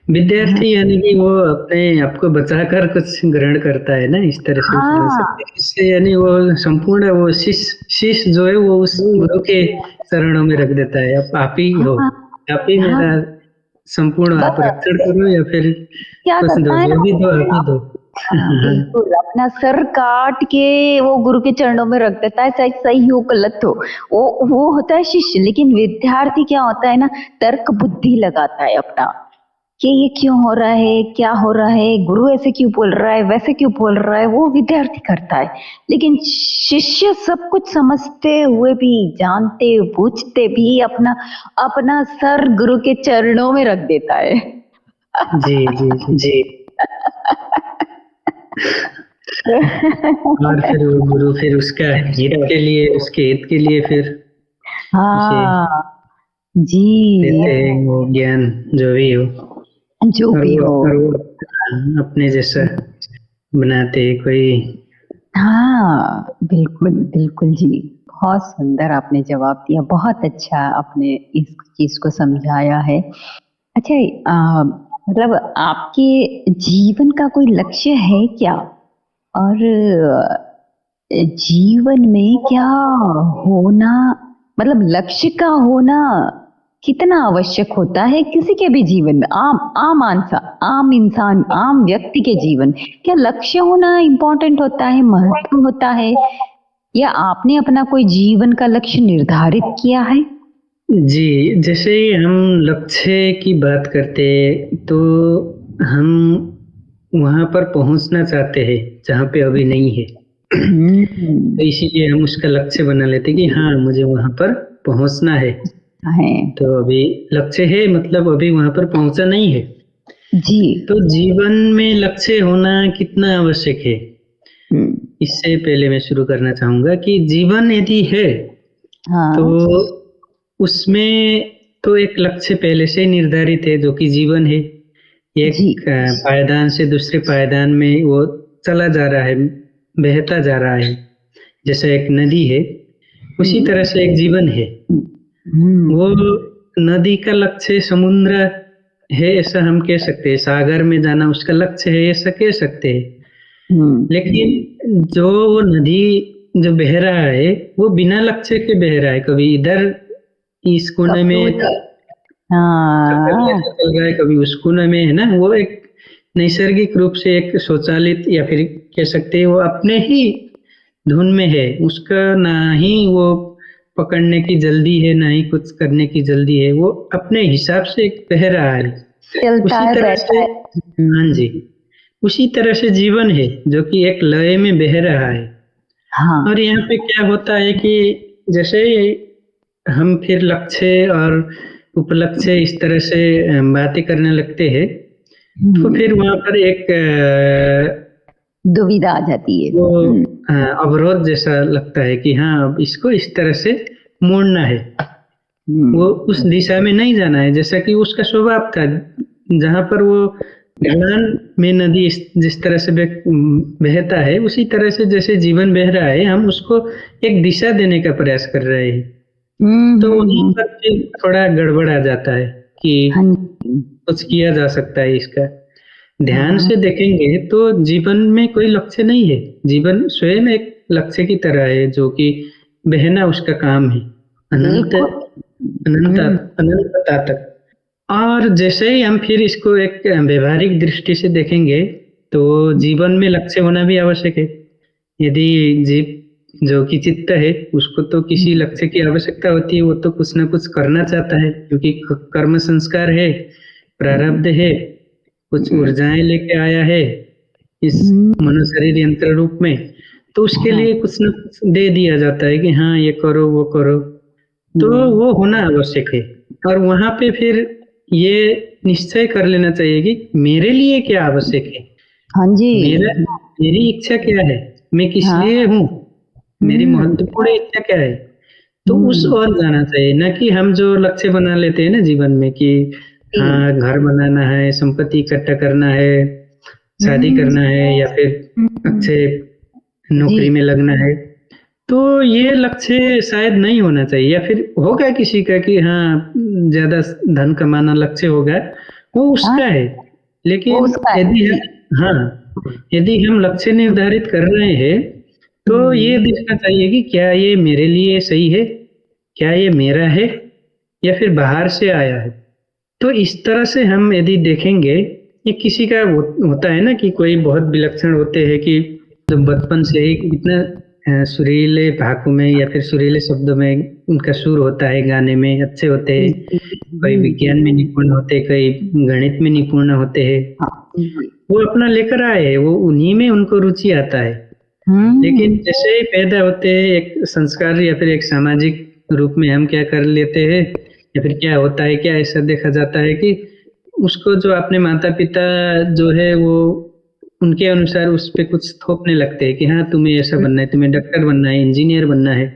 S2: विद्यार्थी यानी कि वो अपने आप को बचाकर कुछ ग्रहण करता है ना, इस तरह से समझ सकते
S1: हाँ
S2: हैं। इससे यानी वो संपूर्ण वो शीश जो है वो उस गुरु के चरणों में रख देता है, अब आप ही हो। आप ही
S1: हाँ,
S2: मेरा संपूर्ण आप
S1: बस
S2: रक्षण करो या फिर
S1: क्या
S2: कुछ दो,
S1: करता है ना
S2: जो भी दो आप ही दो।
S1: हाँ, बिल्कुल अपना सर काट के वो गुरु के चरणों में रख देता है, चाहे सही हो गलत हो। वो होता है शिष्य, लेकिन विद्यार्थी क्या होता है ना, तर्क बुद्धि लगाता है अपना कि ये क्यों हो रहा है, क्या हो रहा है, गुरु ऐसे क्यों बोल रहा है, वैसे क्यों बोल रहा है, वो विद्यार्थी करता है। लेकिन शिष्य सब कुछ समझते हुए भी, जानते बूझते भी अपना अपना सर गुरु के चरणों में रख देता है।
S2: जी, जी, जी।
S1: जी।
S2: और फिर वो गुरु फिर उसका हित के लिए, उसके हित के लिए फिर उसे
S1: हाँ जी,
S2: देते हैं वो ज्ञान, जो भी हो।
S1: जो भी हो।
S2: और वो अपने जैसा बनाते हैं कोई।
S1: हाँ, बिल्कुल, बिल्कुल जी। बहुत सुंदर आपने जवाब दिया, बहुत अच्छा आपने इस चीज़ को समझाया है। अच्छा मतलब आपके जीवन का कोई लक्ष्य है क्या? और जीवन में क्या होना, मतलब लक्ष्य का होना कितना आवश्यक होता है किसी के भी जीवन में, आम इंसान, आम व्यक्ति के जीवन, क्या लक्ष्य होना इम्पोर्टेंट होता है, महत्व होता है, या आपने अपना कोई जीवन का लक्ष्य निर्धारित किया है?
S2: जी, जैसे हम लक्ष्य की बात करते हैं, तो हम वहाँ पर पहुँचना चाहते हैं, जहाँ पे अभी नहीं है।
S1: हम्म,
S2: तो इसीलिए हम उसका लक्ष्य बना लेते हैं कि हाँ, मुझे वहाँ पर पहुँचना है।
S1: है
S2: तो अभी लक्ष्य है, मतलब अभी वहाँ पर पहुँचा नहीं है।
S1: जी।
S2: तो जीवन में लक्ष्य होना कितना आवश्यक है?
S1: हम्म,
S2: इससे पहले मैं शुरू करना चाहूँगा कि जीवन यदि है, तो
S1: हाँ
S2: उसमें तो एक लक्ष्य पहले से निर्धारित है, जो कि जीवन है।
S1: जी।
S2: एक पायदान से दूसरे पायदान में वो चला जा रहा है, बहता जा रहा है। जैसे एक नदी है, उसी तरह से एक जीवन है। वो
S1: हम्म,
S2: नदी का लक्ष्य समुद्र है, ऐसा हम कह सकते हैं। सागर में जाना उसका लक्ष्य है, ऐसा कह सकते हैं।
S1: हम्म,
S2: लेकिन जो वो नदी जो बह रहा है, वो बिना लक्ष्य के बह रहा है। कभी इधर इस कोने
S1: कभी
S2: में
S1: उधर। हाँ,
S2: चल रहा है, कभी उस कोने में, है ना। वो एक नैसर्गिक रूप से एक स्वचालित, या फिर कह सकते हैं वो अपने ही धुन में है। उसका ना ही वो पकड़ने की जल्दी है, ना ही कुछ करने की जल्दी है। वो अपने हिसाब से बह रहा है।
S1: चलता
S2: उसी
S1: है,
S2: तरह
S1: बहता
S2: से,
S1: है।
S2: हाँ जी, उसी तरह से जीवन है, जो कि एक लय में बह रहा है। और
S1: हाँ।
S2: यहाँ पे क्या होता है कि जैसे हम फिर लक्ष्य और उपलक्ष्य इस तरह से बातें करने लगते हैं, तो फिर वहाँ पर एक
S1: दुविधा आ जाती है।
S2: वो अवरोध जैसा लगता है कि हाँ, अब इसको इस तरह से मोड़ना है। वो उस दिशा में नहीं जाना है, जैसा कि उसका स्वभाव था। जहाँ पर वो ढलान में नदी जिस तरह से बहता है, उसी तरह से जैसे जीवन बह रहा है, हम उसको एक दिशा देने का प्रयास कर रहे हैं। तो वहीं पर फिर थोड़ा गड़बड़ आ जाता है कि
S1: हाँ जी।
S2: कुछ किया जा सकता है इसका। ध्यान
S1: हाँ,
S2: से देखेंगे तो जीवन में कोई लक्ष्य नहीं है। जीवन स्वयं एक लक्ष्य की तरह है, जो कि बहना उसका काम है, अनंत
S1: बिल्कुल।
S2: अनंत
S1: हम्म,
S2: अनंतता तक। और जैसे ही हम फिर इसको एक व्यवहारिक दृष्टि से देखेंगे, तो जीवन में लक्ष्य होना भी आवश्यक है। यदि जीव जो कि चित्त है, उसको तो किसी लक्ष्य की आवश्यकता होती है। वो तो कुछ ना कुछ करना चाहता है, क्योंकि कर्म संस्कार है, प्रारब्ध है, कुछ ऊर्जाएं लेके आया है इस मनो शरीर यंत्र रूप में। तो उसके
S1: हाँ,
S2: लिए कुछ न कुछ दे दिया जाता है कि हाँ, ये करो, वो करो। तो वो होना आवश्यक है। और वहाँ पे फिर ये निश्चय कर लेना चाहिए कि मेरे लिए क्या आवश्यक है,
S1: हाँ जी।
S2: मेरा मेरी इच्छा क्या है, मैं किस लिए
S1: हाँ।
S2: हूँ, मेरी
S1: हम्म,
S2: महत्वपूर्ण इच्छा क्या है। तो उस
S1: हम्म,
S2: ओर जाना चाहिए, ना कि हम जो लक्ष्य बना लेते हैं ना जीवन में कि
S1: जी।
S2: हाँ, घर बनाना है, संपत्ति इकट्ठा करना है, शादी
S1: हम्म,
S2: करना है, या फिर
S1: हम्म,
S2: अच्छे
S1: जी।
S2: नौकरी में लगना है। तो ये लक्ष्य शायद नहीं होना चाहिए। या फिर होगा किसी का कि हाँ, ज़्यादा धन कमाना लक्ष्य होगा, वो
S1: हाँ,
S2: उसका है।
S1: वो
S2: लेकिन
S1: उसका है
S2: यदि
S1: जी।
S2: हाँ, यदि हम लक्ष्य निर्धारित कर रहे हैं, तो ये
S1: हम्म,
S2: देखना चाहिए कि क्या ये मेरे लिए सही है? क्या ये मेरा है? या फिर बाहर से आया है। तो इस तरह से हम यदि देखेंगे, ये किसी का होता है ना कि कोई बहुत विलक्षण होते हैं कि जो बचपन से ही इतना सुरीले भाकों में या फिर सुरीले शब्दों में उनका सुर होता है, गाने में अच्छे होते हैं,
S1: जी
S2: कोई
S1: जी
S2: विज्ञान में
S1: जी।
S2: निपुण होते, कोई गणित में निपुण होते हैं।
S1: हाँ जी।
S2: वो अपना लेकर आए हैं, वो उन्हीं में उनको रुचि आता है। लेकिन
S1: हम्म।
S2: जैसे ही पैदा होते हैं एक संस्कार या फिर एक सामाजिक रूप में हम क्या कर लेते हैं, या फिर क्या होता है, क्या ऐसा देखा जाता है कि उसको जो अपने माता पिता जो है वो उनके अनुसार उस पे कुछ थोपने लगते हैं कि हाँ तुम्हें ऐसा बनना है, तुम्हें डॉक्टर बनना है, इंजीनियर बनना है।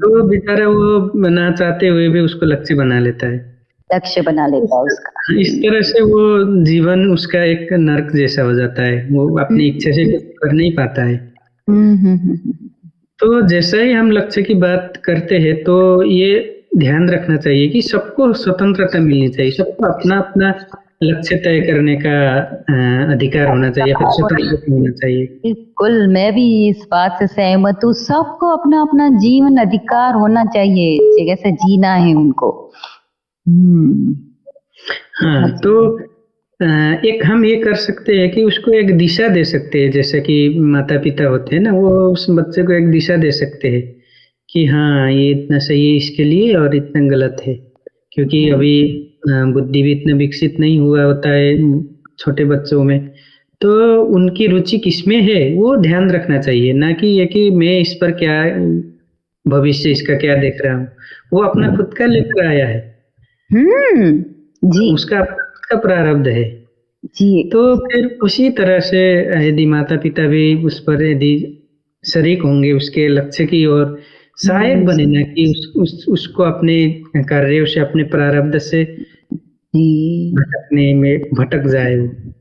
S2: तो वो बेचारा वो ना चाहते हुए भी उसको लक्ष्य बना लेता है।
S1: लक्ष्य बना लेता है उसका।
S2: इस तरह से वो जीवन उसका एक नर्क जैसा हो जाता है, वो अपनी इच्छा से कुछ कर नहीं पाता है।
S1: हम्म।
S2: तो जैसे ही हम लक्ष्य की बात करते हैं तो ये ध्यान रखना चाहिए कि सबको स्वतंत्रता मिलनी चाहिए, सबको अपना-अपना लक्ष्य तय करने का अधिकार होना चाहिए, फिर स्वतंत्रता होना चाहिए।
S1: बिल्कुल, मैं भी इस बात से सहमत हूँ। सबको अपना-अपना जीवन अधिकार होना चाहिए, जैसे जीना है उनको। हुँ।
S2: हाँ, तो एक हम ये कर सकते हैं कि उसको एक दिशा दे सकते हैं, जैसे कि माता-पिता होते हैं ना, वो उस बच्चे को एक दिशा दे सकते हैं कि हाँ, ये इतना सही है इसके लिए और इतना गलत है। क्योंकि अभी बुद्धि भी इतना विकसित नहीं हुआ होता है छोटे बच्चों में, तो उनकी रुचि किसमें है, वो ध्यान रखना चाहिए, ना कि ये कि मैं इस पर क्या भविष्य इसका क्या देख रहा हूँ। वो अपना खुद का लेकर आया है,
S1: हुँ, जी,
S2: उसका अपना खुद का प्रारब्ध है।
S1: जी।
S2: तो फिर उसी तरह से यदि माता-पिता भी उस पर यदि शरीक होंगे उसके लक्ष्य की ओर, सहायक बने ना कि उसको अपने कार्यों से, अपने प्रारब्ध से
S1: जी,
S2: भटकने में भटक जाए वो।
S1: हाँ,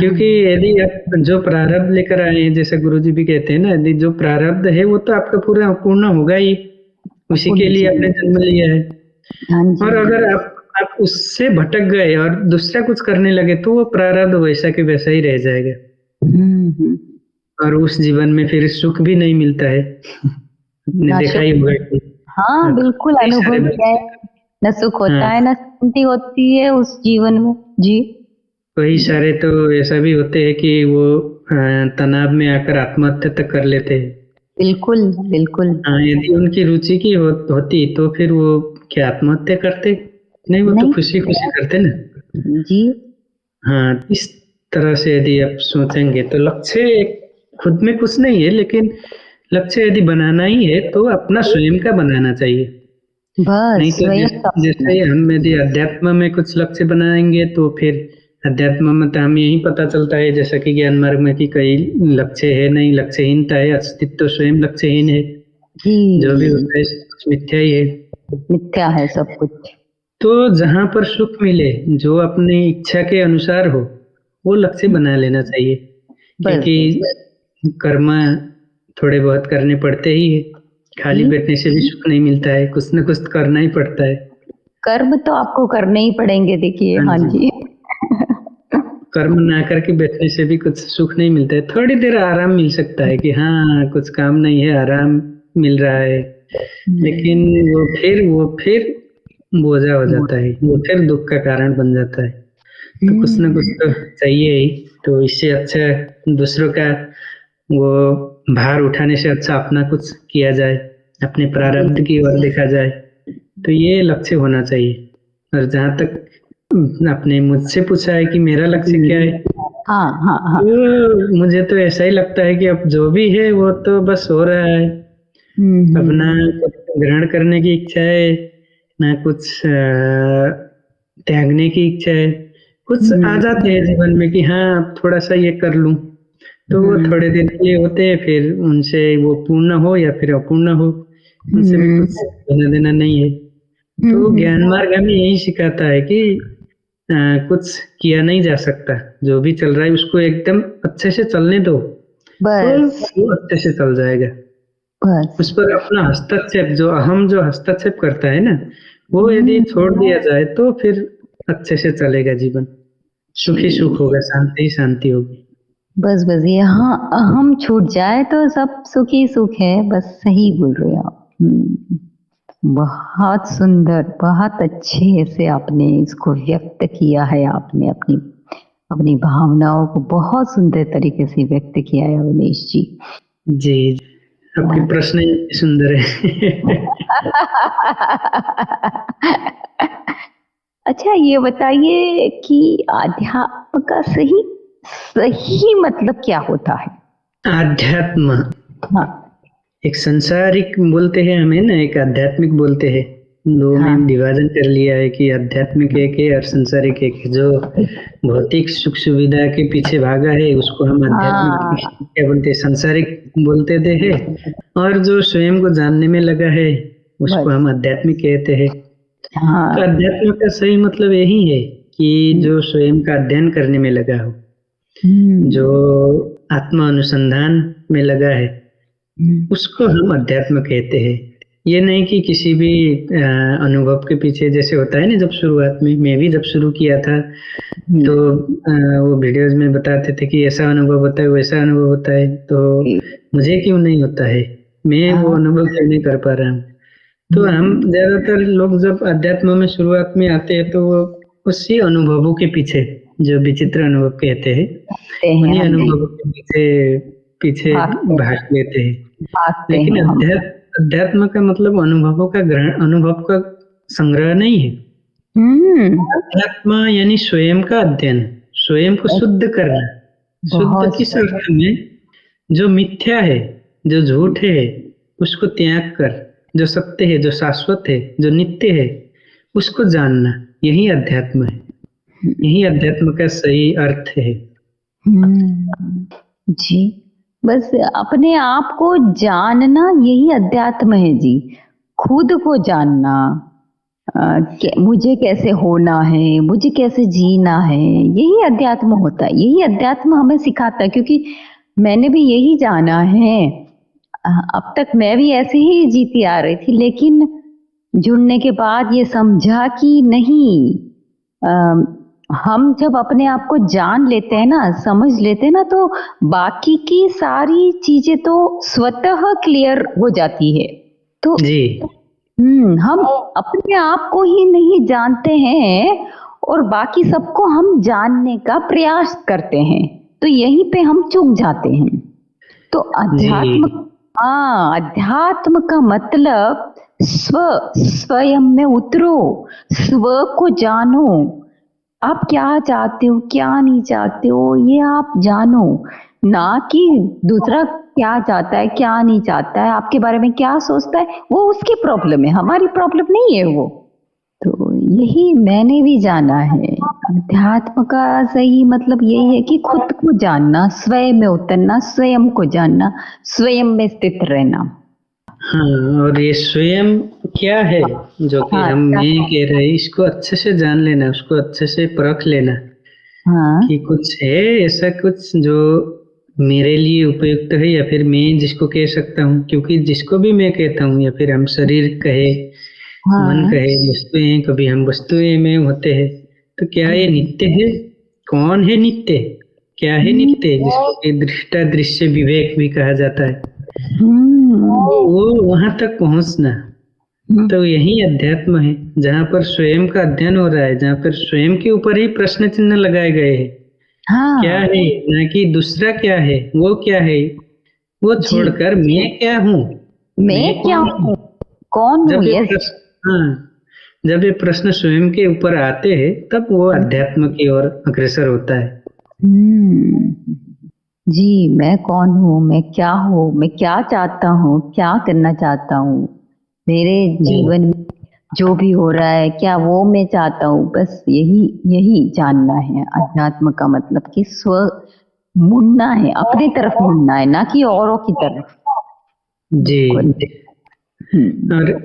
S2: क्योंकि यदि आप जो प्रारब्ध लेकर आए हैं, जैसे गुरुजी भी कहते हैं ना, यदि जो प्रारब्ध है वो तो आपका पूरा पूर्ण होगा ही, उसी के
S1: पूर्ण
S2: लिए आपने
S1: जीवन।
S2: जन्म लिया है।
S1: हाँ जी।
S2: और अगर आप उससे भटक गए और दूसरा कुछ करने लगे तो वो प्रारब्ध वैसा के वैसा ही रह जाएगा।
S1: हुँ।
S2: और उस जीवन में फिर सुख भी नहीं मिलता है। आपने
S1: ना
S2: देखा
S1: सुख
S2: ही होगा कि
S1: हाँ, बिल्कुल
S2: कई सारे
S1: अनुभव किया है।
S2: बच्चे
S1: ना सुख होता
S2: हाँ,
S1: है, ना शांति होती है उस जीवन में। जी।
S2: कई सारे तो ऐसा भी होते हैं कि वो तनाव में आकर आत्महत्या तक कर लेते हैं।
S1: बिल्कुल, बिल्कुल।
S2: यदि उनकी रुचि की होती तो फिर वो क्या आत्महत्या करते? नहीं, वो तो
S1: नहीं
S2: खुशी-खुशी करते ना।
S1: जी।
S2: हाँ, इस तरह से यदि आप सोचेंगे तो लक्ष्य एक खुद में कुछ नहीं है, लेकिन लक्ष्य यदि बनाना ही है तो अपना स्वयं का बनाना चाहिए। नहीं
S1: बस
S2: तो
S1: स्वयं का
S2: जैसे ही हम यदि अध्यात्म में कुछ लक्ष्य बनाएँगे तो फिर अध्यात्म में तो हमें यही पता चलता है, जैसा कि ज्ञान मार्ग में कि कई लक्ष्य है नहीं, लक्ष्यहीनता है, अस्तित्व स्वयं लक्ष्यहीन है। जो भी
S1: जी,
S2: होता है सब कुछ मिथ्या ही है।
S1: मिथ्या है सब कुछ।
S2: तो जहाँ पर सुख मिले, जो अपनी इच्छा के अनुसार हो, वो लक्ष्य बना लेना चाहिए।
S1: बस,
S2: क्योंकि
S1: बस, बस।
S2: कर्म थोड़े बहुत करने पड़ते ही हैं। खाली
S1: जी,
S2: बैठने से भी सुख नहीं मिलता है, कुछ न कुछ तो करना ही पड़ता है।
S1: कर्म तो आपको करने ही पड़ेंगे देखिए,
S2: हाँ
S1: हाँ
S2: जी,
S1: जी।
S2: कर्म ना करके बैठने से भी कुछ सुख नहीं मिलता है। थोड़ी देर आराम मिल सकता है कि हाँ, कुछ काम नहीं है, आराम मिल रहा है। लेकिन
S1: हुँ,
S2: वो फिर बोझा हो जाता है, वो फिर दुःख का कारण बन जाता है। तो कुछ न कुछ
S1: हुँ,
S2: तो चाहिए ही, तो इससे अच्छा दूसरों का वो भार उठाने से अच्छा अपना कुछ किया जाए, अपने प्रारब्ध
S1: जी,
S2: की ओर देखा जाए, तो ये लक्ष्य होना चाहिए। और जहाँ तक आपने मुझसे पूछा है कि मेरा लक्ष्य क्या है,
S1: हाँ, हाँ, हाँ।
S2: तो मुझे तो ऐसा ही लगता है कि अब जो भी है वो तो बस हो रहा है।
S1: हुँ,
S2: अब ना
S1: हुँ,
S2: कुछ ग्रहण करने की इच्छा है, ना कुछ त्यागने की इच्छा है। कुछ आ
S1: हुँ,
S2: जाते हैं जीवन में कि हाँ, अब थोड़ा-सा ये कर लूँ, तो वो
S1: हुँ,
S2: थोड़े दिन के लिए होते हैं, फिर उनसे वो पूर्ण हो या फिर अपूर्ण हो, उनसे भी
S1: हुँ,
S2: कुछ लेना-देना नहीं है।
S1: हुँ,
S2: तो
S1: हुँ,
S2: ज्ञान मार्ग हमें यही सिखाता है कि कुछ किया नहीं जा सकता, जो भी चल रहा है उसको एकदम अच्छे से चलने दो, तो
S1: बस,
S2: वो अच्छे से चल जाएगा।
S1: बस।
S2: उस पर अपना हस्तक्षेप जो हस्तक्षेप करता है ना, वो यदि
S1: हुँ,
S2: छोड़ दिया जाए तो फिर अच्छे से चलेगा जीवन। सुख ही सुख
S1: जी।
S2: होगा, शांति ही शांति होगी।
S1: बस, बस ये हाँ, हम छूट जाए तो सब सुख ही सुख है, बस सही बोल रहे हो आप। हुँ। बहुत सुंदर, बहुत अच्छे से आपने इसको व्यक्त किया है। आपने अपनी अपनी भावनाओं को बहुत सुंदर तरीके से व्यक्त किया है अवनीश जी।
S2: जी, आपके प्रश्न ही सुंदर है।
S1: अच्छा, ये बताइए कि अध्यात्म का सही सही मतलब क्या होता है?
S2: आध्यात्म
S1: हाँ
S2: एक संसारिक बोलते हैं हमें ना, एक आध्यात्मिक बोलते हैं। दो
S1: हाँ
S2: में विभाजन कर लिया है कि आध्यात्मिक एक है और संसारिक एक है। जो भौतिक सुख सुविधा के पीछे भागा है उसको हम आध्यात्मिक
S1: हाँ
S2: क्या बोलते हैं, संसारिक बोलते थे है। और जो स्वयं को जानने में लगा है उसको
S1: बस
S2: हम आध्यात्मिक कहते हैं। तो
S1: हाँ
S2: अध्यात्म का सही मतलब यही है कि जो स्वयं का अध्ययन करने में लगा हो, जो आत्मा अनुसंधान में लगा है, उसको हम अध्यात्म कहते हैं। ये नहीं कि किसी भी अनुभव के पीछे, जैसे होता है ना, जब शुरुआत में मैं भी जब शुरू किया था तो वो वीडियोज में बताते थे कि ऐसा अनुभव होता है, वैसा अनुभव होता है, तो मुझे क्यों नहीं होता है, मैं वो अनुभव क्यों नहीं कर पा रहा हूँ। तो हम ज्यादातर लोग जब अध्यात्म में शुरुआत में आते हैं तो वो उसी अनुभवों के पीछे, जो विचित्र अनुभव कहते हैं, उन्हीं अनुभवों के पीछे पीछे भाग लेते हैं।
S1: भागते
S2: लेकिन
S1: हैं हम।
S2: अध्यात्म का मतलब अनुभवों का ग्रहण, अनुभव का संग्रह नहीं है। अध्यात्म यानी स्वयं का अध्ययन, स्वयं को शुद्ध करना। शुद्ध
S1: बहुत
S2: किस अर्थ में? जो मिथ्या है, जो झूठ है, उसको त्याग कर जो सत्य है, जो शाश्वत है, जो नित्य है, उसको जानना, यही अध्यात्म है। यही अध्यात्म का सही अर्थ है।
S1: जी, बस अपने आप को जानना यही अध्यात्म है जी। खुद को जानना, मुझे कैसे होना है, मुझे कैसे जीना है, यही अध्यात्म होता है। यही अध्यात्म हमें सिखाता है, क्योंकि मैंने भी यही जाना है। अब तक मैं भी ऐसे ही जीती आ रही थी, लेकिन जुड़ने के बाद ये समझा कि नहीं, हम जब अपने आप को जान लेते हैं ना, समझ लेते हैं ना, तो बाकी की सारी चीजें तो स्वतः क्लियर हो जाती है। तो
S2: जी,
S1: हम अपने आप को ही नहीं जानते हैं और बाकी सबको हम जानने का प्रयास करते हैं, तो यहीं पे हम चूक जाते हैं। तो अध्यात्म,
S2: जी,
S1: हाँ, अध्यात्म का मतलब स्वयं में उतरो, स्व को जानो। आप क्या चाहते हो, क्या नहीं चाहते हो, ये आप जानो। ना कि दूसरा क्या चाहता है, क्या नहीं चाहता है, आपके बारे में क्या सोचता है, वो उसकी प्रॉब्लम है, हमारी प्रॉब्लम नहीं है वो। तो यही मैंने भी जाना है। अध्यात्म का सही मतलब यही है कि खुद को जानना, स्वयं में उतरना, स्वयं को जानना, स्वयं में स्थित रहना।
S2: हाँ। और ये स्वयं क्या है जो कि
S1: हाँ
S2: हम मैं कह रहे हैं, इसको अच्छे से जान लेना, उसको अच्छे से परख लेना
S1: हाँ
S2: कि कुछ है ऐसा, कुछ जो मेरे लिए उपयुक्त है, या फिर मैं जिसको कह सकता हूँ। क्योंकि जिसको भी मैं कहता हूँ, या फिर हम शरीर कहे, मन
S1: हाँ
S2: कहे, वस्तुएं, कभी हम वस्तुएं में होते हैं, तो क्या ये नित्य है? कौन है नित्य? क्या है नित्य, जिसको कि दृष्टा दृश्य विवेक भी कहा जाता है? तो वो वहां तक पहुंचना, तो यही अध्यात्म है, जहाँ पर स्वयं का अध्ययन हो रहा है, जहाँ पर स्वयं के ऊपर ही प्रश्न चिन्ह लगाए गए हैं। क्या
S1: हाँ
S2: है, ना कि दूसरा क्या है, वो क्या है, वो
S1: जी,
S2: छोड़कर मैं क्या हूँ, मैं
S1: मैं क्या
S2: कौन हूँ।
S1: हूँ, कौन हूँ,
S2: जब ये
S1: यस।
S2: प्रश्न, हाँ, जब ये प्रश्न स्वयं के ऊपर आते हैं, तब वो अध्यात्म की ओर अग्रसर होता है।
S1: जी, मैं कौन हूँ, मैं क्या हूँ, मैं क्या चाहता हूँ, क्या करना चाहता हूँ, मेरे
S2: जी,
S1: जीवन में जो भी हो रहा है, क्या वो मैं चाहता हूँ। बस यही यही जानना है। अध्यात्म का मतलब कि स्व मुड़ना है, अपनी तरफ मुड़ना है, ना कि औरों की तरफ।
S2: जी।
S1: बिल्कुल। हम्म
S2: और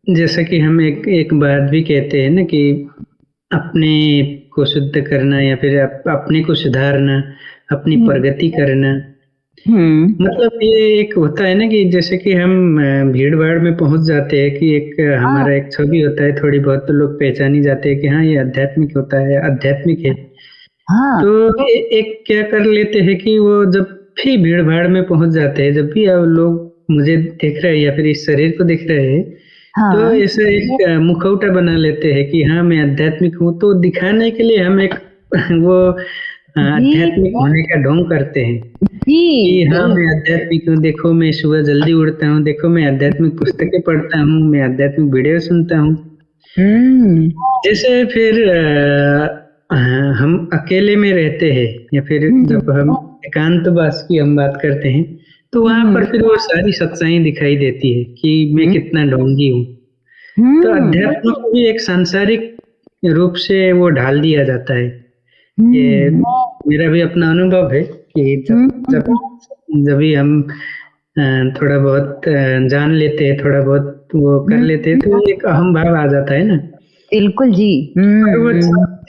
S2: जैसा कि हम एक एक बात भी कहते हैं ना कि अपने को शुद्ध करना, या फिर अपने को सुधारना, अपनी
S1: हम्म
S2: प्रगति करना।
S1: हम्म
S2: मतलब ये एक होता है ना कि जैसे कि हम भीड़ भाड़ में पहुंच जाते हैं कि एक
S1: हाँ
S2: हमारा एक छवि होता है, थोड़ी बहुत तो लोग पहचान ही जाते हैं कि हाँ, ये आध्यात्मिक होता है, आध्यात्मिक है।
S1: हाँ
S2: तो एक क्या कर लेते हैं कि वो जब भी भीड़ भाड़ में पहुंच जाते हैं, जब भी अब लोग मुझे देख रहे हैं या फिर इस शरीर को देख रहे हैं, तो
S1: हाँ
S2: ऐसे एक मुखौटा बना लेते हैं कि हाँ मैं आध्यात्मिक हूँ, तो दिखाने के लिए हम एक वो
S1: जी
S2: आध्यात्मिक होने का ढोंग करते हैं
S1: जी
S2: कि हाँ
S1: बिल्कुल।
S2: मैं आध्यात्मिक हूँ, देखो मैं सुबह जल्दी उठता हूँ, देखो मैं आध्यात्मिक पुस्तकें पढ़ता हूँ, मैं आध्यात्मिक वीडियो सुनता हूँ।
S1: हम्म
S2: जैसे फिर हम अकेले में रहते हैं या फिर
S1: हम्म
S2: जब हम एकांतवास की हम बात करते हैं, तो वहां
S1: हम्म
S2: पर फिर वो सारी सच्चाई दिखाई देती है कि मैं
S1: हम्म
S2: कितना ढोंगी हूँ। तो
S1: हम्म
S2: अध्यात्म को भी एक सांसारिक रूप से वो ढाल दिया जाता है। ये
S1: हम्म
S2: मेरा भी अपना अनुभव है कि जब जब
S1: हम्म,
S2: जब भी हम अ, थोड़ा बहुत जान लेते हैं, थोड़ा बहुत वो कर लेते हैं, तो एक अहम भाव आ जाता है ना।
S1: बिल्कुल जी।
S2: और वो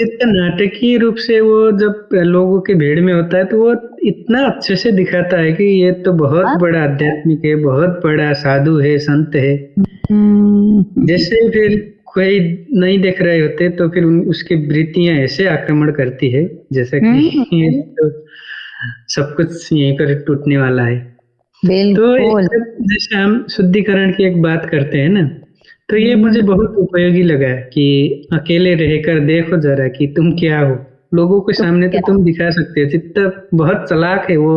S2: जितना नाटकीय रूप से वो जब लोगों की भीड़ में होता है, तो वो इतना अच्छे से दिखाता है कि ये तो बहुत
S1: हाँ,
S2: बड़ा आध्यात्मिक है, बहुत बड़ा साधु है, संत है।
S1: हम्म,
S2: जैसे फिर कोई नहीं देख रहे होते, तो फिर उसकी वृत्तियां ऐसे आक्रमण करती है, जैसा कि
S1: हम्म,
S2: ये तो सब कुछ यहीं पर टूटने वाला है। तो
S1: बिल्कुल।
S2: जैसे हम शुद्धिकरण की एक बात करते हैं ना, तो ये मुझे
S1: हम्म,
S2: बहुत उपयोगी लगा कि अकेले रहकर देखो जरा कि तुम क्या हो। लोगों के
S1: तो
S2: सामने तो
S1: क्या
S2: तुम दिखा सकते हो, जितना बहुत चालाक है वो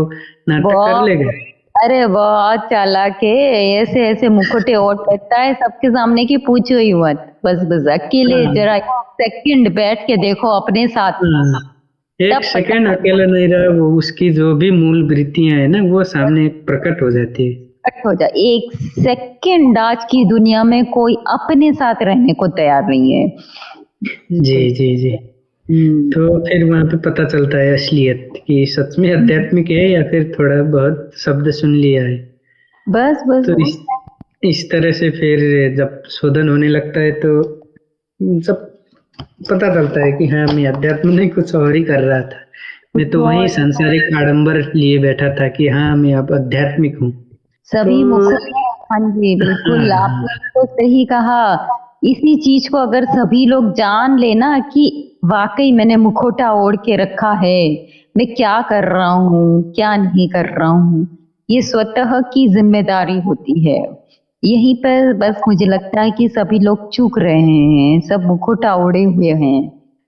S2: नाटक कर
S1: बहुत,
S2: लेगा।
S1: अरे बहुत चालाक है। ऐसे ऐसे मुखोटे ओढ़ लेता है सबके सामने की पूछो ही मत। बस बस अकेले
S2: हाँ,
S1: जरा सेकंड बैठ के देखो अपने साथ,
S2: हाँ, एक
S1: तब पता
S2: सेकंड अकेला नहीं रहा, वो उसकी जो भी मूल वृत्तियां है ना, वो सामने प्रकट हो जाती है।
S1: कट हो जाए। एक सेकंड आज की दुनिया में कोई अपने साथ रहने को तैयार नहीं है।
S2: जी,
S1: बिल्कुल।
S2: जी, जी।
S1: हम्म
S2: तो फिर वहां पे पता चलता है असलियत कि सच में आध्यात्मिक है या फिर थोड़ा बहुत शब्द सुन लिया है।
S1: बस बस
S2: तो
S1: बस।
S2: इस तरह से फिर जब शोधन होने लगता है, तो सब पता चलता है कि हाँ मैं अध्यात्म नहीं, कुछ और ही कर रहा था। मैं
S1: कुछ
S2: तो वही
S1: और
S2: सांसारिक आडंबर लिए बैठा था कि हाँ मैं अब आध्यात्मिक हूँ। तो
S1: सभी मुखोटे। हाँ जी
S2: हाँ,
S1: बिल्कुल,
S2: हाँ,
S1: आपने तो सही कहा। इसी चीज को अगर सभी लोग जान लेना कि वाकई मैंने मुखोटा ओढ़ के रखा है, मैं क्या कर रहा हूँ क्या नहीं कर रहा हूँ, ये स्वतः की जिम्मेदारी होती है। यहीं पर बस मुझे लगता है कि सभी लोग चूक रहे हैं, सब मुखोटा ओढ़े हुए हैं।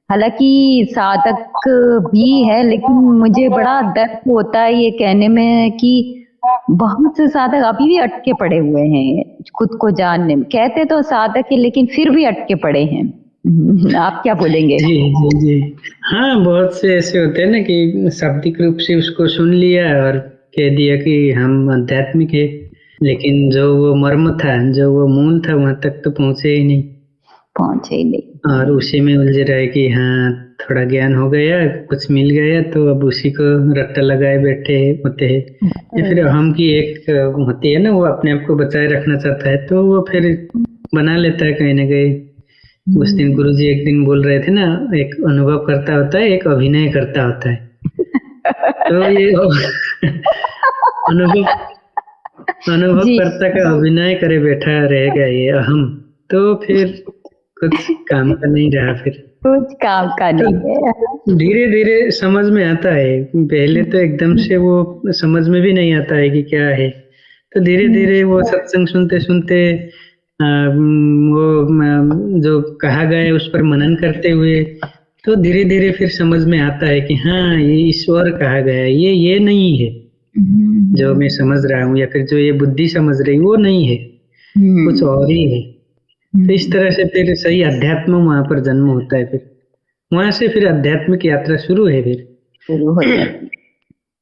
S1: हालांकि साधक भी है, लेकिन मुझे बड़ा दर्द होता है ये कहने में कि बहुत से साधक अभी भी अटके पड़े हुए हैं खुद को जानने में। कहते तो साधक है लेकिन फिर भी अटके पड़े हैं। आप क्या बोलेंगे?
S2: जी, जी, जी। हाँ, बहुत से ऐसे होते हैं ना कि शाब्दिक रूप से उसको सुन लिया और कह दिया कि हम आध्यात्मिक है, लेकिन जो वो मर्म था, जो वो मूल था, वहां तक तो पहुंचे ही नहीं।
S1: पहुंचे ही नहीं।
S2: और उसी में उलझे रहे कि हाँ थोड़ा ज्ञान हो गया, कुछ मिल गया, तो अब उसी को रट्टा लगाए बैठे होते हैं। या फिर अहम की एक होती है ना, वो अपने आप को बचाए रखना चाहता है, तो वो फिर बना लेता है कहीं ना कहीं। उस दिन गुरुजी एक दिन बोल रहे थे ना, एक अनुभव करता होता है, एक अभिनय करता होता है। तो ये अनुभव
S1: जी
S2: अनुभवकर्ता का अभिनय करे बैठा रहेगा ये अहम, तो फिर कुछ काम का नहीं रहा फिर।
S1: कुछ काम का
S2: तो
S1: नहीं है।
S2: धीरे धीरे समझ में आता है, पहले तो एकदम से वो समझ में भी नहीं आता है कि क्या है। तो धीरे धीरे वो सत्संग सुनते सुनते जो कहा गया है उस पर मनन करते हुए, तो धीरे धीरे फिर समझ में आता है कि हाँ ये ईश्वर कहा गया है, ये नहीं है जो मैं समझ रहा हूँ, या फिर जो ये बुद्धि समझ रही वो नहीं है, कुछ और ही है। तो इस तरह से फिर सही अध्यात्म वहां पर जन्म होता है। फिर वहां से फिर आध्यात्मिक यात्रा शुरू है फिर।
S1: शुरू हो जाती।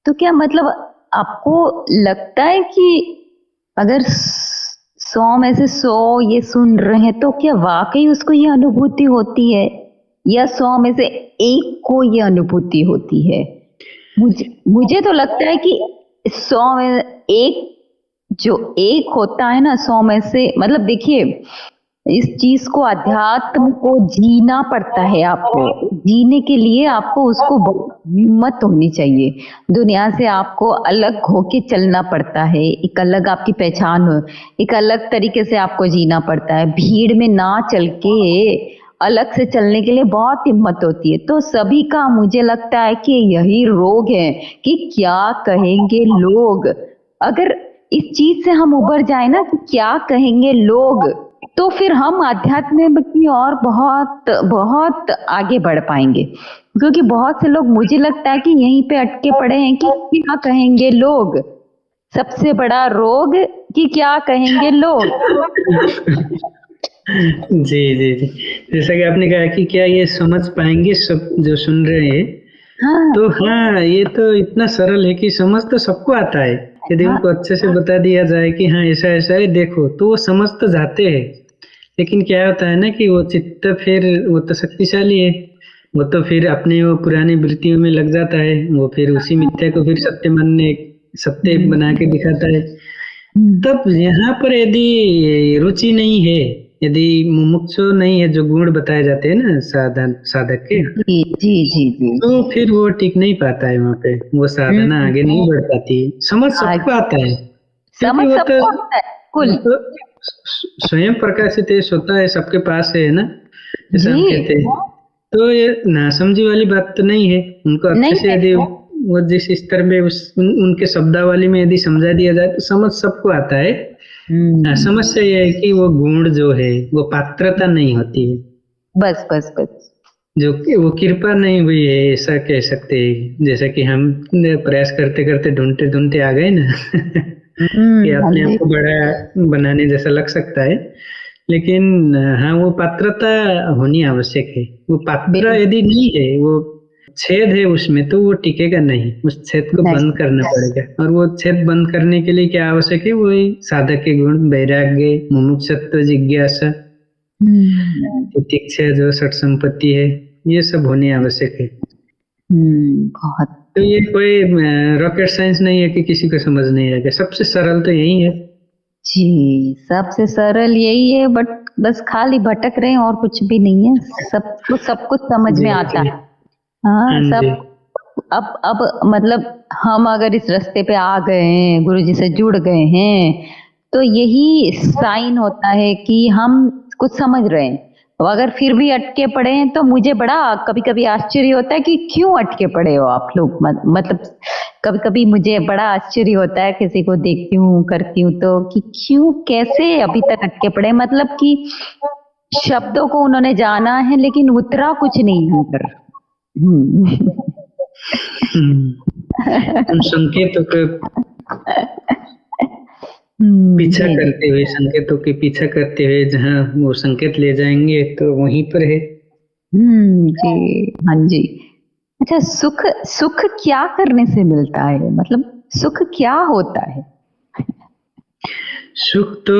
S1: तो क्या मतलब आपको लगता है कि अगर 100 में से 100 ये सुन रहे हैं तो क्या वाकई उसको ये अनुभूति होती है, या 100 में से एक को ये अनुभूति होती है? मुझे मुझे तो लगता है कि 100 में एक, जो एक होता है ना 100 में से, मतलब देखिए इस चीज को, अध्यात्म को जीना पड़ता है आपको। जीने के लिए आपको उसको बहुत हिम्मत होनी चाहिए। दुनिया से आपको अलग होके चलना पड़ता है, एक अलग आपकी पहचान हो, एक अलग तरीके से आपको जीना पड़ता है। भीड़ में ना चल के अलग से चलने के लिए बहुत हिम्मत होती है। तो सभी का मुझे लगता है कि यही रोग है कि क्या कहेंगे लोग। अगर इस चीज से हम उबर जाए ना कि क्या कहेंगे लोग, तो फिर हम आध्यात्म में की और बहुत बहुत आगे बढ़ पाएंगे, क्योंकि बहुत से लोग, मुझे लगता है कि यहीं पे अटके पड़े हैं कि क्या कहेंगे लोग, सबसे बड़ा रोग कि क्या कहेंगे लोग।
S2: जी जी जी, जैसा कि आपने कहा कि क्या ये समझ पाएंगे सब जो सुन रहे हैं,
S1: हाँ
S2: तो हाँ, ये तो इतना सरल है कि समझ तो सबको आता है। यदि
S1: हाँ
S2: उनको अच्छे से बता दिया जाए कि हाँ ऐसा ऐसा है देखो, तो वो समझ तो जाते हैं। लेकिन क्या होता है ना कि वो चित्त फिर वो तो शक्तिशाली है, वो तो फिर अपने वो पुरानी वृत्तियों में लग जाता है, वो फिर उसी मिथ्या को फिर सत्य मानने सत्य बना के दिखाता है।
S1: हम्म,
S2: तब यहाँ पर यदि रुचि नहीं है, यदि मुमुक्षु नहीं है, जो गुण बताए जाते हैं ना साधक के,
S1: जी जी जी जी।
S2: तो फिर वो टिक नहीं पाता है वहाँ पे, वो साधना
S1: हम्म,
S2: आगे नहीं बढ़ पाती। समझ सबको
S1: आगे
S2: आता है, क्योंकि
S1: समझ सबको आता है,
S2: वो
S1: कुल।
S2: तो स्वयं प्रकाशित है, स्वतः है, सबके पास है ना, जैसा
S1: जी
S2: हम कहते हैं। तो ये नासमझी वाली बात तो नहीं है, उनको अच्छे
S1: नहीं
S2: से
S1: है।
S2: यदि वो जिस स्तर में उनके शब्दावली में यदि समझा दिया जाए तो समझ सबको आता है।
S1: हम्म,
S2: समस्या ये है कि वो गुण जो है वो पात्रता नहीं होती है,
S1: बस बस बस।
S2: जो कि वो कृपा नहीं हुई है, ऐसा कह सकते हैं। जैसा कि हम प्रयास करते करते ढूंढते ढूंढते आ गए ना कि
S1: हाँ
S2: अपने आप
S1: जी।
S2: को बड़ा बनाने जैसा लग सकता है। लेकिन हाँ, वो पात्रता होनी आवश्यक है। वो पात्र
S1: बिल्कुल
S2: यदि नहीं है, वो छेद है उसमें, तो वो टिकेगा नहीं। उस छेद को बंद
S1: नहीं।
S2: करना पड़ेगा, और वो छेद बंद करने के लिए क्या आवश्यक है? वही साधक के गुण, वैराग्य, मुमुक्षुत्व, जिज्ञासा,
S1: हम्म,
S2: तितिक्षा, जो षट संपत्ति है, ये सब होनी आवश्यक है।
S1: बहुत।
S2: तो ये कोई रॉकेट साइंस नहीं है कि किसी को समझ नहीं आएगा। सबसे सरल तो यही है।
S1: जी, सबसे सरल यही है, बट बस खाली भटक रहे हैं और कुछ भी नहीं है। सब कुछ समझ
S2: जी
S1: में आता
S2: जी।
S1: है। हाँ
S2: हाँ जी।
S1: सब। अब मतलब हम अगर इस रास्ते पे आ गए हैं, गुरु जी से जुड़ गए हैं, तो यही साइन होता है कि हम कुछ समझ रहे हैं। और अगर फिर भी अटके पड़े हैं तो मुझे बड़ा कभी कभी आश्चर्य होता है कि क्यों अटके पड़े हो आप लोग। मतलब कभी कभी मुझे बड़ा आश्चर्य होता है, किसी को देखती हूँ करती हूँ तो, कि क्यों कैसे अभी तक अटके पड़े हैं? मतलब कि शब्दों को उन्होंने जाना है लेकिन उतरा कुछ नहीं अंदर।
S2: उन संकेतों का पीछा
S1: जी जी।
S2: करते हुए, संकेतों के पीछा करते हुए जहाँ वो संकेत ले जाएंगे तो वहीं पर है।
S1: जी। हाँ जी। अच्छा, सुख सुख क्या करने से मिलता है? मतलब सुख क्या होता है?
S2: सुख तो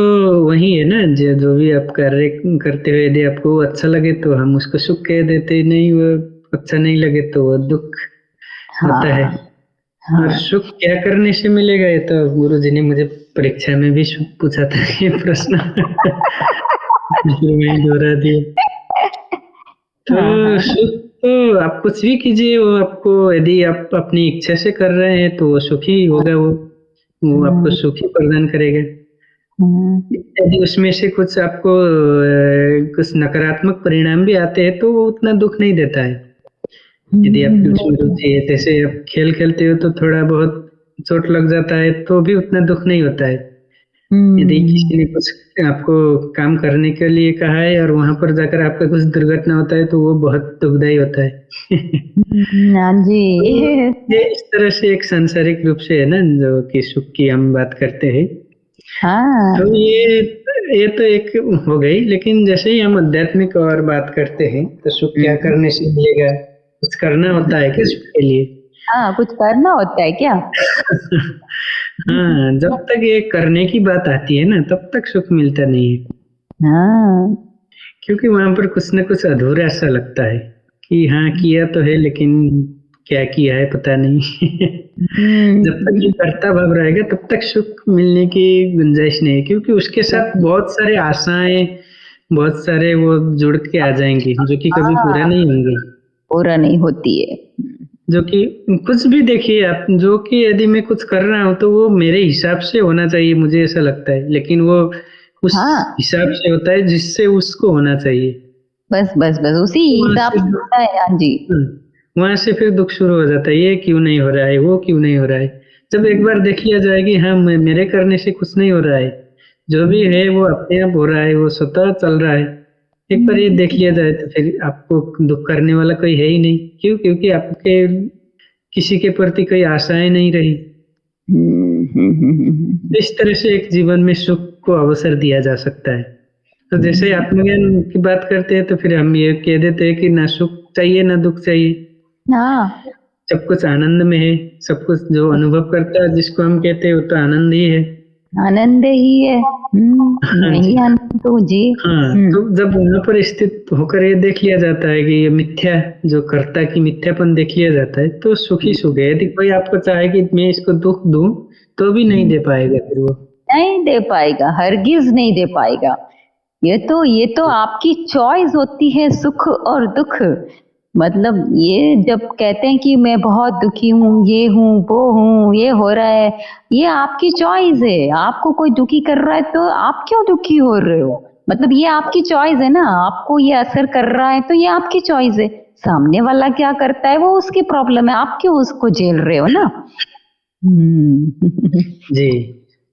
S2: वही है ना, जो जो भी आप कार्य करते हुए यदि आपको अच्छा लगे तो हम उसको सुख कह देते, नहीं वो अच्छा नहीं लगे तो वो दुख होता है।
S1: हाँ
S2: और
S1: हाँ।
S2: सुख क्या करने से मिलेगा, ये तो गुरु जी ने मुझे परीक्षा में भी सुख पूछा था ये प्रश्न इसलिए मैं ही दोहरा दिया। तो
S1: हाँ हाँ।
S2: सुख तो आप कुछ भी कीजिए, वो आपको यदि आप अपनी इच्छा से कर रहे हैं तो वो सुखी होगा, वो आपको
S1: हम्म,
S2: सुख ही प्रदान करेगा।
S1: हम्म,
S2: यदि उसमें से कुछ आपको कुछ नकारात्मक परिणाम भी आते हैं तो वो उतना दुख नहीं देता है। यदि आपकी
S1: हम्म,
S2: उसमें रुचि है, जैसे आप खेल खेलते हो तो थोड़ा बहुत चोट लग जाता है तो भी उतना दुख नहीं होता है। यदि किसी ने कुछ आपको काम करने के लिए कहा है और वहां पर जाकर आपका कुछ दुर्घटना होता है तो वो बहुत दुखदाई होता है
S1: हाँ जी।
S2: तो ये इस तरह से एक सांसारिक रूप से है ना, जो कि सुख की हम बात करते हैं। तो
S1: हाँ।
S2: ये तो एक हो गई, लेकिन जैसे ही हम आध्यात्मिक और बात करते हैं तो सुख क्या
S1: हम्म,
S2: करने से मिलेगा? कुछ करना होता है क्या सुख के लिए?
S1: हाँ, कुछ करना होता है क्या?
S2: हाँ, जब तक ये करने की बात आती है ना तब तक सुख मिलता नहीं है,
S1: हाँ।
S2: क्योंकि वहां पर कुछ ना कुछ अधूरा सा लगता है कि हाँ किया तो है, लेकिन क्या किया है पता नहीं जब तक ये
S1: हम्म,
S2: कर्ता भाव रहेगा तब तक सुख मिलने की गुंजाइश नहीं है, क्योंकि उसके साथ बहुत सारे आशाएं, बहुत सारे वो जुड़ के आ जाएंगे जो कि कभी पूरा
S1: हाँ,
S2: नहीं होंगे।
S1: पूरा नहीं होती है।
S2: जो कि कुछ भी देखिए आप, जो कि यदि मैं कुछ कर रहा हूँ तो वो मेरे हिसाब से होना चाहिए, मुझे ऐसा लगता है, लेकिन वो उस
S1: हाँ,
S2: हिसाब से होता है जिससे उसको होना चाहिए।
S1: बस बस बस उसी
S2: तो वहां
S1: हिसाब
S2: से
S1: से होता है। हाँ जी।
S2: वहां से फिर दुख शुरू हो जाता है, ये क्यों नहीं हो रहा है, वो क्यों नहीं हो रहा है। जब एक बार देख लिया जाए कि हाँ मेरे करने से कुछ नहीं हो रहा है, जो भी है वो अपने आप हो रहा है, वो स्वतः चल रहा है। एक बार ये देख लिया जाए तो फिर आपको दुख करने वाला कोई है ही नहीं। क्यों? क्योंकि आपके किसी के प्रति कोई आशाएं नहीं रही। इस तरह से एक जीवन में सुख को अवसर दिया जा सकता है। तो जैसे आत्मज्ञान की बात करते हैं तो फिर हम ये कह देते हैं कि ना सुख चाहिए ना दुख चाहिए,
S1: हाँ,
S2: सब कुछ आनंद में है। सब कुछ जो अनुभव करता है जिसको हम कहते हैं वो तो आनंद ही है।
S1: आनंद ही है।
S2: हाँ
S1: मैं
S2: जी।
S1: ही आनंद हूँ जी।
S2: हाँ, तो जब वहां पर स्थित होकर ये देख लिया जाता है कि ये मिथ्या, जो कर्ता की मिथ्यापन देख लिया जाता है, तो सुख ही सुख है। यदि कोई आपको चाहे कि मैं इसको दुख दूं तो भी नहीं दे पाएगा फिर वो।
S1: नहीं दे पाएगा, हरगिज नहीं दे पाएगा। ये तो आपकी चॉइस होती है, सुख और दुख। मतलब ये जब कहते हैं कि मैं बहुत दुखी हूँ, ये हूँ, वो हूँ, ये हो रहा है, ये आपकी चॉइस है। आपको कोई दुखी कर रहा है तो आप क्यों दुखी हो रहे हो? मतलब ये आपकी चॉइस है ना, आपको ये असर कर रहा है तो ये आपकी चॉइस है। सामने वाला क्या करता है वो उसकी प्रॉब्लम है, आप क्यों उसको झेल रहे हो ना?
S2: जी,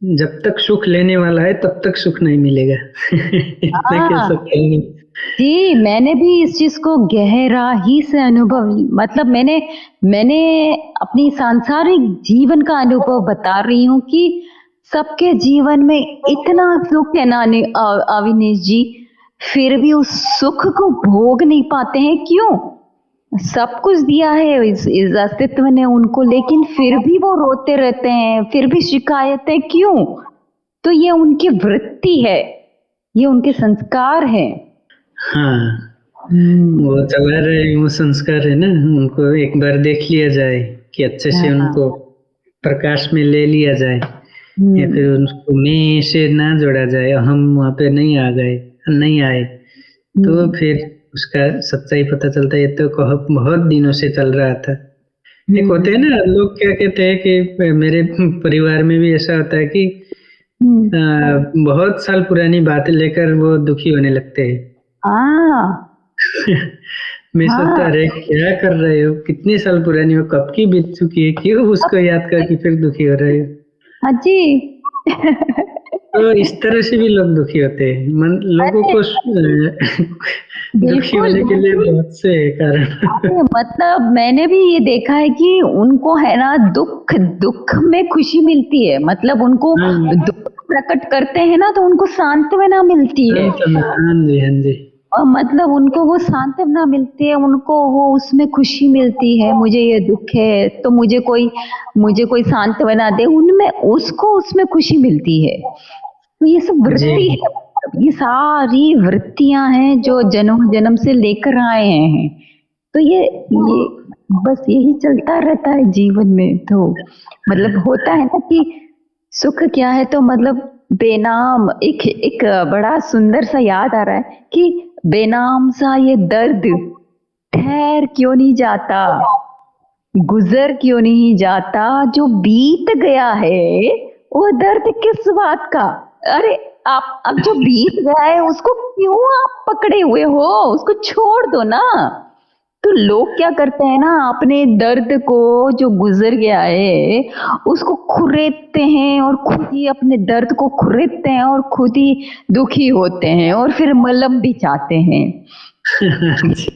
S2: जब तक सुख लेने वाला है तब तक सुख नहीं मिलेगा। इतना कह
S1: हाँ
S2: सकते हैं।
S1: जी, मैंने भी इस चीज को गहराई से अनुभव, मतलब मैंने मैंने अपनी सांसारिक जीवन का अनुभव बता रही हूँ कि सबके जीवन में इतना सुख है ना अविनेश जी, फिर भी उस सुख को भोग नहीं पाते हैं। क्यों? सब कुछ दिया है इस अस्तित्व ने उनको, लेकिन फिर भी वो रोते रहते हैं, फिर भी शिकायतें क्यों? तो ये उनकी वृत्ति है, ये उनके संस्कार है।
S2: हाँ, वो चला रहे वो संस्कार है ना, उनको एक बार देख लिया जाए कि अच्छे से
S1: हाँ।
S2: उनको प्रकाश में ले लिया जाए, या फिर उनको मैं से ना जोड़ा जाए, हम वहां पे नहीं आए, तो फिर उसका सच्चाई पता चलता है। ये तो बहुत दिनों से चल रहा था। एक होते हैं ना लोग, क्या कहते हैं कि मेरे परिवार में भी ऐसा होता है कि बहुत साल पुरानी बातें लेकर वो दुखी होने लगते हैं।
S1: हाँ
S2: मैं सोचता,
S1: हाँ
S2: अरे क्या कर रहे हो, कितने साल पुरानी हो, कब की बीत चुकी है, क्यों उसको याद करके फिर दुखी हो रहे हो?
S1: हाँ जी।
S2: तो इस तरह से भी लोग दुखी होते हैं। लोगों
S1: अरे
S2: को दुखी
S1: बिल्कुल।
S2: होने के लिए बहुत से कारण।
S1: अरे मतलब मैंने भी ये देखा है कि उनको है ना दुख दुख में खुशी मिलती है। मतलब उनको
S2: हाँ,
S1: दुख प्रकट करते हैं ना तो उनको सांत्वना मिलती है।
S2: हाँ जी, हाँ जी।
S1: और मतलब उनको वो सांत्वना मिलती है, उनको वो उसमें खुशी मिलती है। मुझे ये दुख है तो मुझे कोई सांत्वना दे, उनमें उसको उसमें खुशी मिलती है। तो ये सब
S2: जी,
S1: वृत्ति है, ये सारी वृत्तियां हैं जो जन्म जन्म से लेकर आए हैं। तो ये बस यही चलता रहता है जीवन में। तो मतलब होता है ना कि सुख क्या है, तो मतलब बेनाम एक एक बड़ा सुंदर सा याद आ रहा है कि बेनाम सा ये दर्द ठहर क्यों नहीं जाता, गुजर क्यों नहीं जाता, जो बीत गया है वो दर्द किस बात का? अरे आप अब जो बीत गया है उसको क्यों आप पकड़े हुए हो? उसको छोड़ दो ना। तो लोग क्या करते हैं ना, अपने दर्द को जो गुजर गया है उसको खुरेदते हैं और खुद ही अपने दर्द को खुरेदते हैं और खुद ही दुखी होते हैं और फिर मलहम भी चाहते हैं।
S2: जी।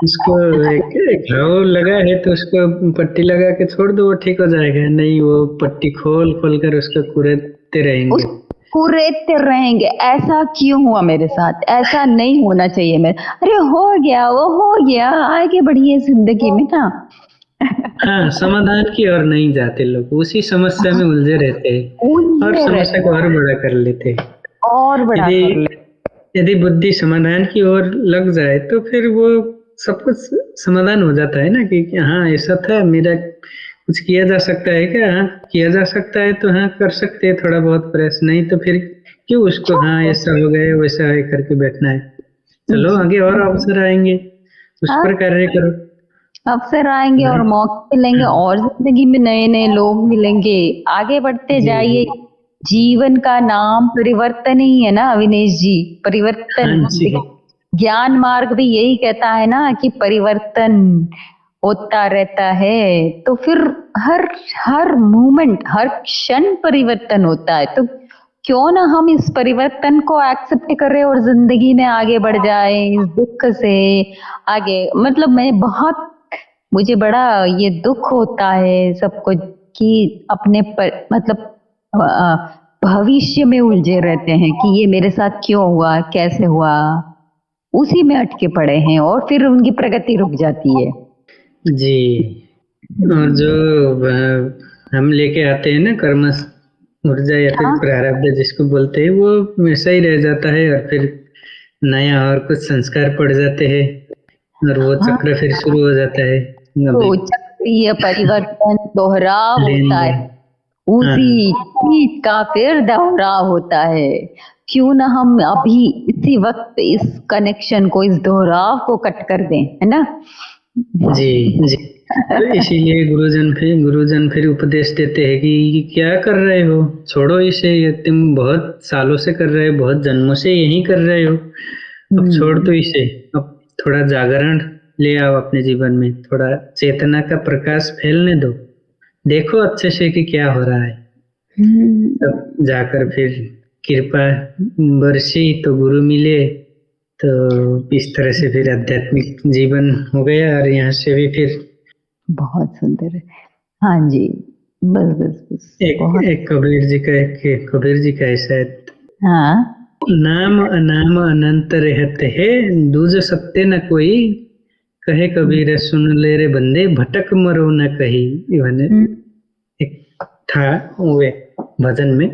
S2: उसको एक घाव लगा है तो उसको पट्टी लगा के छोड़ दो, वो ठीक हो जाएगा। नहीं, वो पट्टी खोल खोल कर उसको कुरेदते रहेंगे।
S1: उसको कुरेदते रहेंगे। ऐसा क्यों हुआ मेरे साथ? ऐसा नहीं होना चाहिए मेरे। अरे हो गया, वो हो गया, आगे बढ़िए जिंदगी में ना।
S2: हाँ, समाधान की ओर नहीं जाते लोग, उसी समस्या में उलझे रहते हैं और
S1: उलझे
S2: समस्या
S1: रहते
S2: को और बड़ा कर लेते हैं।
S1: और बड़ा
S2: यदि
S1: कर ले।
S2: यदि बुद्धि समाधान की ओर लग जाए तो फिर वो सब कुछ समाधान हो जाता है ना, कि हाँ ऐसा था, मेरा कुछ किया जा सकता है क्या? हाँ, किया जा सकता है तो हाँ कर सकते हैं थोड़ा बहुत प्रयास, नहीं तो फिर क्यों उसको हाँ ऐसा हो गया वैसा है करके बैठना है। चलो आगे और अवसर आएंगे, उस
S1: हाँ,
S2: पर कार्य करो।
S1: अवसर आएंगे और मौके मिलेंगे और जिंदगी में नए नए लोग मिलेंगे। आगे बढ़ते
S2: जी,
S1: जाइए। जीवन का नाम परिवर्तन ही है ना अविनेश जी,
S2: हाँ
S1: परिवर्तन।
S2: जी,
S1: ज्ञान मार्ग भी यही कहता है ना कि परिवर्तन, होता रहता है, तो फिर हर हर मोमेंट, हर क्षण परिवर्तन होता है। तो क्यों ना हम इस परिवर्तन को एक्सेप्ट करें और जिंदगी में आगे बढ़ जाए इस दुख से आगे। मतलब मैं बहुत, मुझे बड़ा ये दुख होता है सबको कि अपने पर, मतलब भविष्य में उलझे रहते हैं कि ये मेरे साथ क्यों हुआ, कैसे हुआ, उसी में अटके पड़े हैं और फिर उनकी प्रगति रुक जाती है।
S2: जी। और जो हम लेके आते हैं ना कर्म ऊर्जा या फिर
S1: हाँ
S2: प्रारब्ध जिसको बोलते हैं, वो वैसा ही रह जाता है और फिर नया और कुछ संस्कार पड़ जाते हैं और वो
S1: हाँ,
S2: चक्र फिर शुरू हो जाता है अभी
S1: तो चक्रीय परिवर्तन दोहराव
S2: लेन
S1: होता है,
S2: देन। हाँ
S1: उसी चीज का फिर दोहराव होता है। क्यों ना हम अभी इसी वक्त इस कनेक्शन को, इस दोहराव को कट कर दें, है ना।
S2: जी। तो इसीलिए गुरुजन फिर उपदेश देते हैं कि क्या कर रहे हो, छोड़ो इसे, ये तुम बहुत सालों से कर रहे हो, बहुत जन्मों से यही कर रहे हो, अब छोड़ दो इसे। अब थोड़ा जागरण ले आओ अपने जीवन में, थोड़ा चेतना का प्रकाश फैलने दो, देखो अच्छे से कि क्या हो रहा है। तब जाकर फिर कृपा बरसी तो गुरु मिले, तो इस तरह से फिर आध्यात्मिक जीवन हो गया और यहाँ से भी फिर
S1: बहुत सुंदर है। हाँ जी, बस बस बस
S2: एक
S1: बहुत।
S2: एक कबीर जी का है शायद,
S1: हाँ
S2: नाम अनाम अनंत रहते है, दूज सत्य न कोई, कहे कबीर सुन ले रे बंदे, भटक मरो न कहीं। ये मैंने एक था वो एक भजन में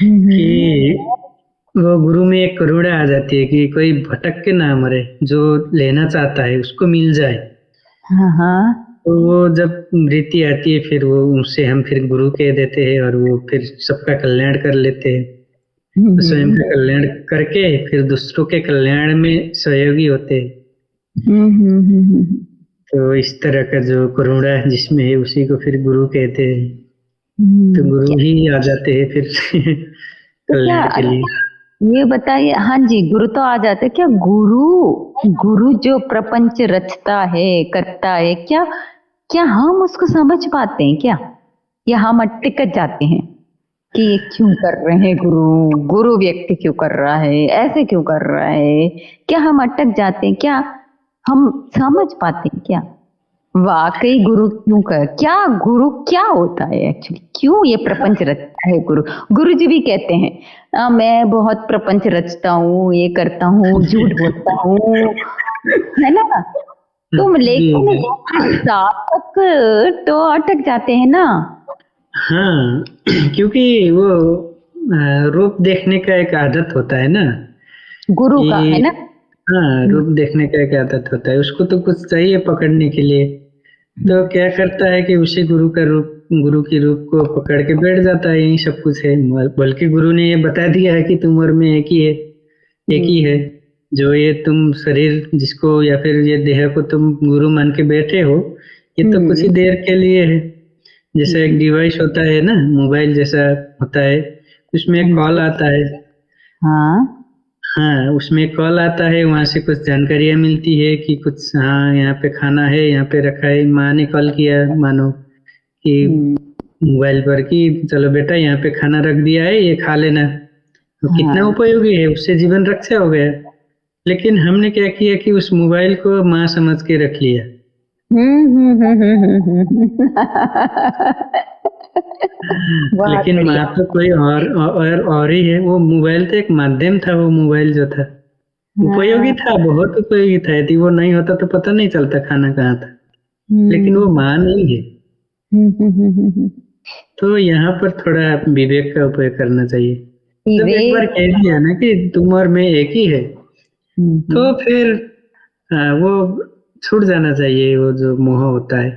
S2: कि वो गुरु में एक करुणा आ जाती है कि कोई भटक के ना मरे, जो लेना चाहता है उसको मिल जाए।
S1: हाँ हाँ।
S2: तो वो जब रीति आती है फिर वो उससे हम फिर गुरु कह देते हैं और वो फिर सबका कल्याण कर लेते हैं, तो स्वयं का कल्याण करके फिर दूसरों के कल्याण में सहयोगी होते हैं। तो इस तरह का जो करुणा जिसमें है उसी को फिर गुरु कहते हैं। तो गुरु ही आ जाते हैं फिर
S1: तो क्या,
S2: कल्याण के लिए।
S1: ये बताइए, हाँ जी, गुरु तो आ जाते, क्या गुरु जो प्रपंच रचता है, करता है, क्या क्या हम उसको समझ पाते हैं क्या, या हम अटक जाते हैं कि ये क्यों कर रहे हैं, गुरु व्यक्ति क्यों कर रहा है, ऐसे क्यों कर रहा है, क्या हम अटक जाते हैं, क्या हम समझ पाते हैं क्या वाकई गुरु क्या होता है एक्चुअली, क्यों ये प्रपंच रचता है गुरु जी भी कहते हैं मैं बहुत प्रपंच रचता हूँ, ये करता हूँ, झूठ बोलता हूँ, है ना। तुम
S2: जी
S1: लेकिन
S2: जी।
S1: सार्थक तो अटक जाते हैं ना।
S2: हाँ क्योंकि वो रूप देखने का एक आदत होता है ना
S1: गुरु का, है ना।
S2: कि, हाँ रूप देखने का एक आदत होता है, उसको तो कुछ चाहिए पकड़ने के लिए। तो क्या करता है कि उसी गुरु की रूप को पकड़ के बैठ जाता है, यही सब कुछ है। बल्कि गुरु ने ये बता दिया है कि तुम और मैं एक ही है। जो ये तुम शरीर जिसको या फिर ये देह को तुम गुरु मान के बैठे हो, ये तो कुछ ही देर के लिए है। जैसा एक डिवाइस होता है ना, मोबाइल जैसा होता है, उसमें एक कॉल आता है।
S1: हाँ
S2: हाँ उसमें कॉल आता है, वहां से कुछ जानकारियां मिलती है कि कुछ, हाँ यहाँ पे खाना है, यहाँ पे रखा है। माँ ने कॉल किया मानो कि मोबाइल पर कि चलो बेटा यहाँ पे खाना रख दिया है, ये खा लेना। तो कितना
S1: हाँ।
S2: उपयोगी है, उससे जीवन रक्षा हो गया। लेकिन हमने क्या किया कि उस मोबाइल को माँ समझ के रख लिया।
S1: बहुत
S2: लेकिन
S1: बढ़िया।
S2: माँ तो कोई और ही है। वो मोबाइल तो एक माध्यम था, वो मोबाइल जो था उपयोगी
S1: हाँ,
S2: था, बहुत उपयोगी था। यदि वो नहीं होता तो पता नहीं चलता खाना कहाँ था। लेकिन वो माँ नहीं है। तो यहाँ पर थोड़ा विवेक का उपयोग करना चाहिए। जब एक बार
S1: विवेक।
S2: कह दिया ना कि तुम और मैं एक ही है, तो फिर वो छूट जाना चाहिए, वो जो मोह होता है।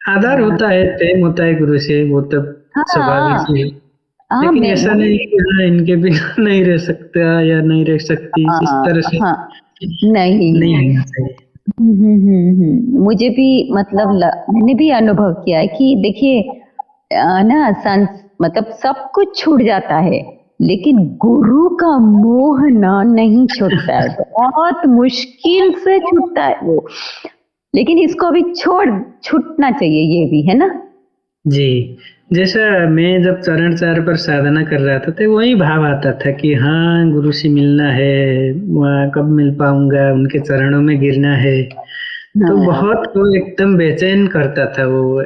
S2: आदर होता है, प्रेम होता है गुरु से, वो तब स्वाभाविक
S1: हाँ
S2: ही है।
S1: हाँ,
S2: लेकिन
S1: मैं
S2: ऐसा
S1: वो,
S2: नहीं कि हाँ इनके बिना नहीं रह सकता या नहीं रह सकती, इस
S1: हाँ
S2: तरह से
S1: हाँ, नहीं।
S2: नहीं होना चाहिए।
S1: मुझे भी, मतलब मैंने भी अनुभव किया है कि देखिए ना मतलब सब कुछ छूट जाता है, लेकिन गुरु का मोह ना नहीं छूटता है, बहुत मुश्किल से छूटता है वो। लेकिन इसको अभी छूटना चाहिए, ये भी है ना।
S2: जी, जैसा मैं जब चरण 4 पर साधना कर रहा था तो वही भाव आता था कि हाँ, गुरु से मिलना है, वहाँ कब मिल पाऊँगा, उनके चरणों में गिरना है। तो
S1: हाँ।
S2: बहुत वो एकदम बेचैन करता था वो।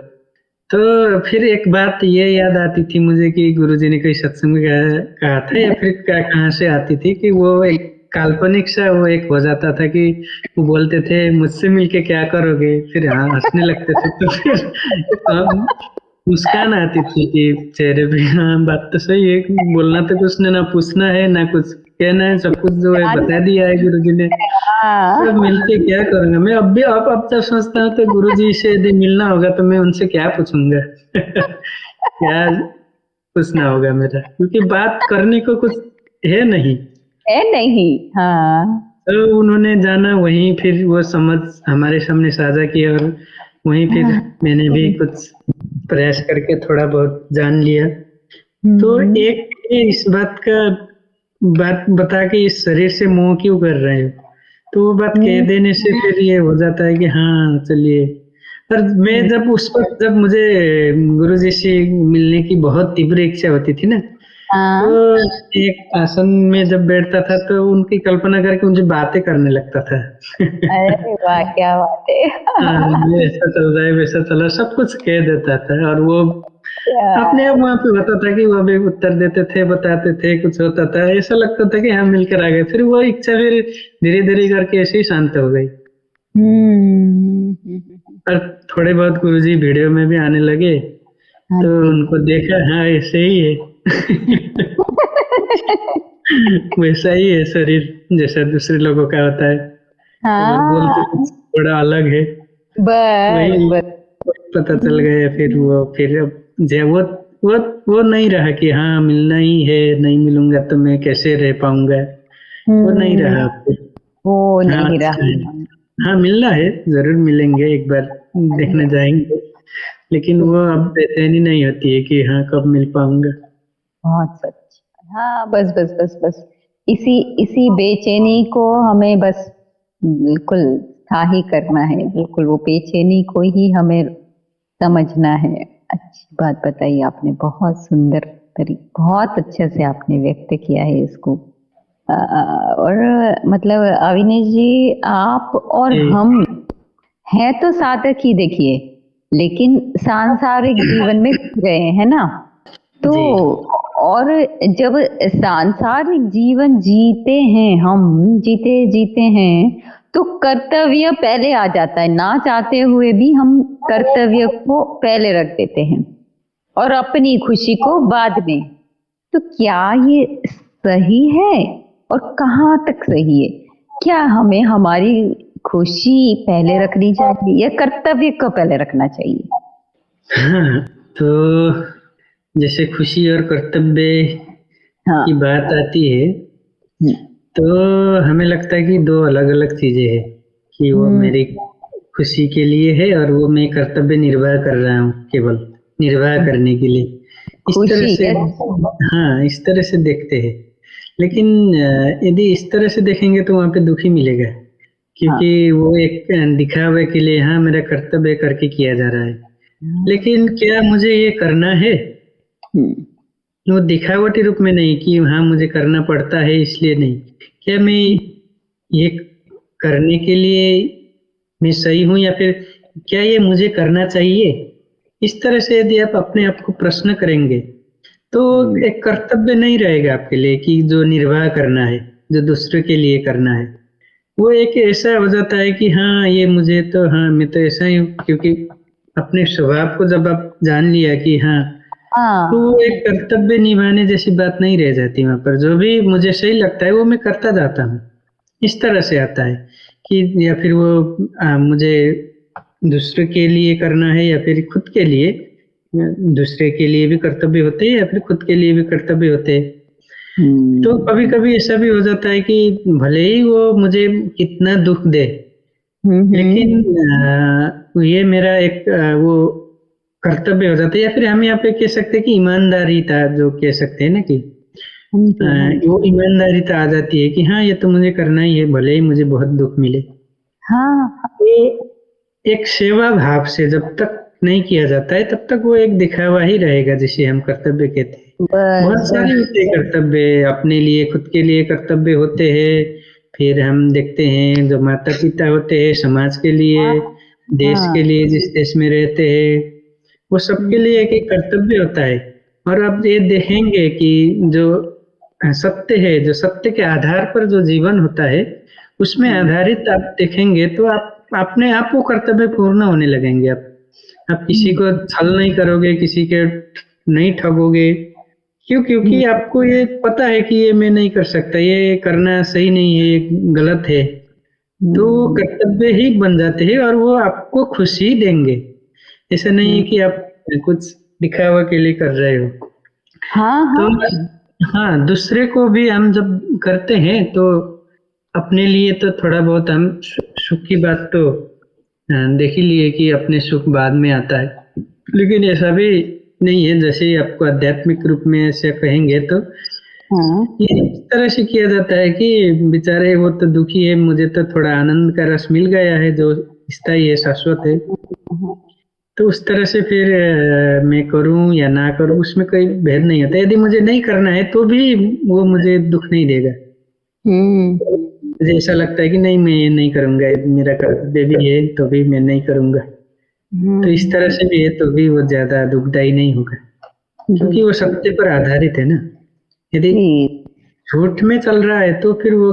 S2: तो फिर एक बात ये याद आती थी मुझे कि गुरुजी ने कहीं सत्संग में कहा था या फिर कहाँ से आती थी कि वो एक काल्पनिक सा वो एक हो जाता था कि वो बोलते थे मुझसे मिलके क्या करोगे? फिर हाँ, हँसने लगते थे तो फिर मुस्कान आती थी कि चेहरे पे। हाँ, बात तो सही है, बोलना तो कुछ ने ना पूछना है, ना कुछ कहना है, सब कुछ जो है बता दिया है गुरुजी ने।
S1: हाँ।
S2: अब मिलके क्या करूँगा? मैं अब भी अब जब सोचता हूँ तो गुरुजी से यदि मिलना होगा तो मैं उनसे क्या पूछूँगा? क्या पूछना होगा मेरा? क्योंकि बात करने को कुछ है नहीं।
S1: है नहीं। हाँ।
S2: तो उन्होंने जाना वहीं फिर वो समझ हमारे सामने साझा की और वहीं फिर मैंने भी कुछ प्रयास करके थोड़ा बहुत जान लिया। तो
S1: हम्म।
S2: एक ये इस बात बता के इस शरीर से मोह क्यों कर रहे हो? तो वो बात कह
S1: हम्म।
S2: देने से फिर ये हो जाता है कि हाँ, चलिए। पर मैं जब उस वक़्त जब मुझे गुरुजी से मिलने की बहुत तीव्र इच्छा होती थी ना, तो
S1: हाँ।
S2: एक आसन में जब बैठता था तो उनकी कल्पना करके उनसे बातें करने लगता था।
S1: अरे वाह, क्या बात है।
S2: हाँ, ये ऐसा चल रहा है, वैसा चल रहा है, सब कुछ कह देता था और वो अपने आप वहाँ पे होता था कि वो भी उत्तर देते थे, बताते थे, कुछ होता था, ऐसा लगता था कि हाँ, मिलकर आ गए। फिर वो इच्छा फिर धीरे-धीरे करके ऐसे ही शांत हो गई।
S1: हम्म।
S2: और थोड़े बहुत गुरुजी वीडियो में भी आने लगे,
S1: हाँ
S2: तो
S1: जी।
S2: उनको देखा, हाँ, ऐसे ही है। वैसा ही है शरीर, जैसा दूसरे लोगों का होता है, केवल बोलते
S1: हाँ।
S2: कुछ थोड़ा अलग है।
S1: बस
S2: वही
S1: बस।
S2: पता चल गया फिर अब वो वो नहीं रहा कि हाँ, मिलना ही है, नहीं मिलूँगा तो मैं कैसे रह पाऊँगा, वो नहीं
S1: हम्म।
S2: रहा अब फिर।
S1: वो
S2: हाँ,
S1: नहीं
S2: अच्छा है।
S1: रहा।
S2: हाँ, मिलना है, ज़रूर मिलेंगे, एक बार देखने जाएँगे, लेकिन वो अब बेचैनी नहीं होती है कि हाँ, कब मिल पाऊँगा।
S1: बहुत सच। हाँ, बस बस बस बस, इसी इसी बेचैनी को हमें बस बिल्कुल स्थायी करना है। बिल्कुल वो बेचैनी को ही हमें समझना है। अच्छी बात बताई आपने, बहुत सुंदर बहुत अच्छे से आपने व्यक्त किया है इसको। और मतलब अविनेश जी, आप और
S2: जी,
S1: हम हैं तो साधक ही देखिए, लेकिन सांसारिक जीवन में खो गए हैं ना। तो
S2: जी।
S1: और जब सांसारिक जीवन जीते हैं, हम जीते जीते हैं, तो कर्तव्य पहले आ जाता है। ना चाहते हुए भी हम कर्तव्य को पहले रख देते हैं और अपनी खुशी को बाद में। तो क्या ये सही है और कहाँ तक सही है? क्या हमें हमारी खुशी पहले रखनी चाहिए या कर्तव्य को पहले रखना चाहिए?
S2: हाँ, तो जैसे खुशी और कर्तव्य की
S1: हाँ।
S2: बात आती है,
S1: हम्म।
S2: तो हमें लगता है कि 2 अलग-अलग चीज़ें हैं, कि वो
S1: हम्म।
S2: मेरी खुशी के लिए है और वो मैं कर्तव्य निर्वाह कर रहा हूँ केवल, निर्वाह करने के लिए। इस तरह
S1: खुशी
S2: से
S1: कैसे?
S2: हाँ, इस तरह से देखते हैं। लेकिन यदि इस तरह से देखेंगे तो वहाँ पे दुःख ही मिलेगा, क्योंकि
S1: हाँ।
S2: वो एक दिखावे के लिए हाँ, मेरा कर्तव्य करके किया जा रहा है। लेकिन क्या मुझे ये करना है?
S1: हम्म।
S2: वो दिखावटी रूप में नहीं कि हाँ, मुझे करना पड़ता है इसलिए नहीं। क्या मैं ये करने के लिए मैं सही हूँ या फिर क्या ये मुझे करना चाहिए? इस तरह से यदि आप अपने आप को प्रश्न करेंगे, तो एक कर्तव्य नहीं रहेगा आपके लिए कि जो निर्वाह करना है, जो दूसरों के लिए करना है। वो एक ऐसा हो जाता है कि हाँ, ये मुझे तो हाँ, मैं तो ऐसा ही हूँ, क्योंकि अपने स्वभाव को जब आप जान लिया कि हाँ, तो वो
S1: हाँ।
S2: एक कर्तव्य निभाने जैसी बात नहीं रह जाती वहाँ पर। जो भी मुझे सही लगता है वो मैं करता जाता हूँ। इस तरह से आता है कि या फिर वो मुझे दूसरे के लिए करना है या फिर खुद के लिए। दूसरे के लिए भी कर्तव्य होते हैं या फिर खुद के लिए भी कर्तव्य होते हैं। तो
S1: हम्म।
S2: कभी-कभी ऐसा भी हो जाता है कि भले ही वो मुझे कितना दुःख दे, लेकिन
S1: हम्म।
S2: ये मेरा एक वो कर्तव्य हो जाता है या फिर हम यहाँ पे कह सकते हैं कि ईमानदारीता जो कह सकते हैं ना कि
S1: हाँ जी, हाँ
S2: वो
S1: जी।
S2: ईमानदारीता आ जाती है कि हाँ, ये तो मुझे करना ही है, भले ही मुझे बहुत दुःख मिले।
S1: हाँ।
S2: तो एक सेवा भाव से जब तक नहीं किया जाता है तब तक वो एक दिखावा ही रहेगा, जिसे हम कर्तव्य कहते हैं। बहुत
S1: बस
S2: सारे
S1: बस।
S2: होते हैं कर्तव्य, अपने लिए खुद के लिए कर्तव्य होते हैं, फिर हम देखते हैं जो माता पिता होते हैं समाज के लिए, देश के
S1: हाँ।
S2: लिए जिस देश में रहते हैं, वो सबके लिए एक एक कर्तव्य होता है। और आप ये देखेंगे कि जो सत्य है, जो सत्य के आधार पर जो जीवन होता है उसमें आधारित आप देखेंगे तो आप अपने आप वो कर्तव्य पूर्ण होने लगेंगे। आप किसी को छल नहीं करोगे, किसी के नहीं ठगोगे। क्यों? क्योंकि आपको ये पता है कि ये मैं नहीं कर सकता, ये करना सही नहीं है, ये गलत है। तो वो कर्तव्य ही बन जाते हैं और वो आपको खुशी देंगे। ऐसा नहीं है कि आप कुछ दिखावा के लिए कर रहे हो।
S1: हाँ
S2: तो
S1: हाँ।
S2: हाँ, दूसरे को भी हम जब करते हैं तो अपने लिए तो थोड़ा बहुत हम सुख की बात तो देख ही लिए कि अपने सुख बाद में आता है। लेकिन ऐसा भी नहीं है, जैसे आपको आध्यात्मिक रूप में ऐसे कहेंगे तो
S1: हाँ।
S2: ये इस तरह से किया जाता है कि बेचारे वो तो दुखी है, मुझे तो थोड़ा आनंद का रस मिल गया है जो स्थायी है, शाश्वत है। तो उस तरह से फिर मैं करूं या ना करूं उसमें कोई भेद नहीं होता। यदि मुझे नहीं करना है तो भी वो मुझे दुख नहीं देगा।
S1: हम्म।
S2: मुझे ऐसा लगता है कि नहीं, मैं ये नहीं करूंगा, ये मेरा कर्तव्य भी है तो भी मैं नहीं करूंगा। तो इस तरह से भी है तो भी वो ज्यादा दुखदायी नहीं होगा, क्योंकि वो
S1: बिल्कुल।
S2: सत्य पर आधारित है ना। यदि
S1: जी।
S2: झूठ में चल रहा है तो फिर वो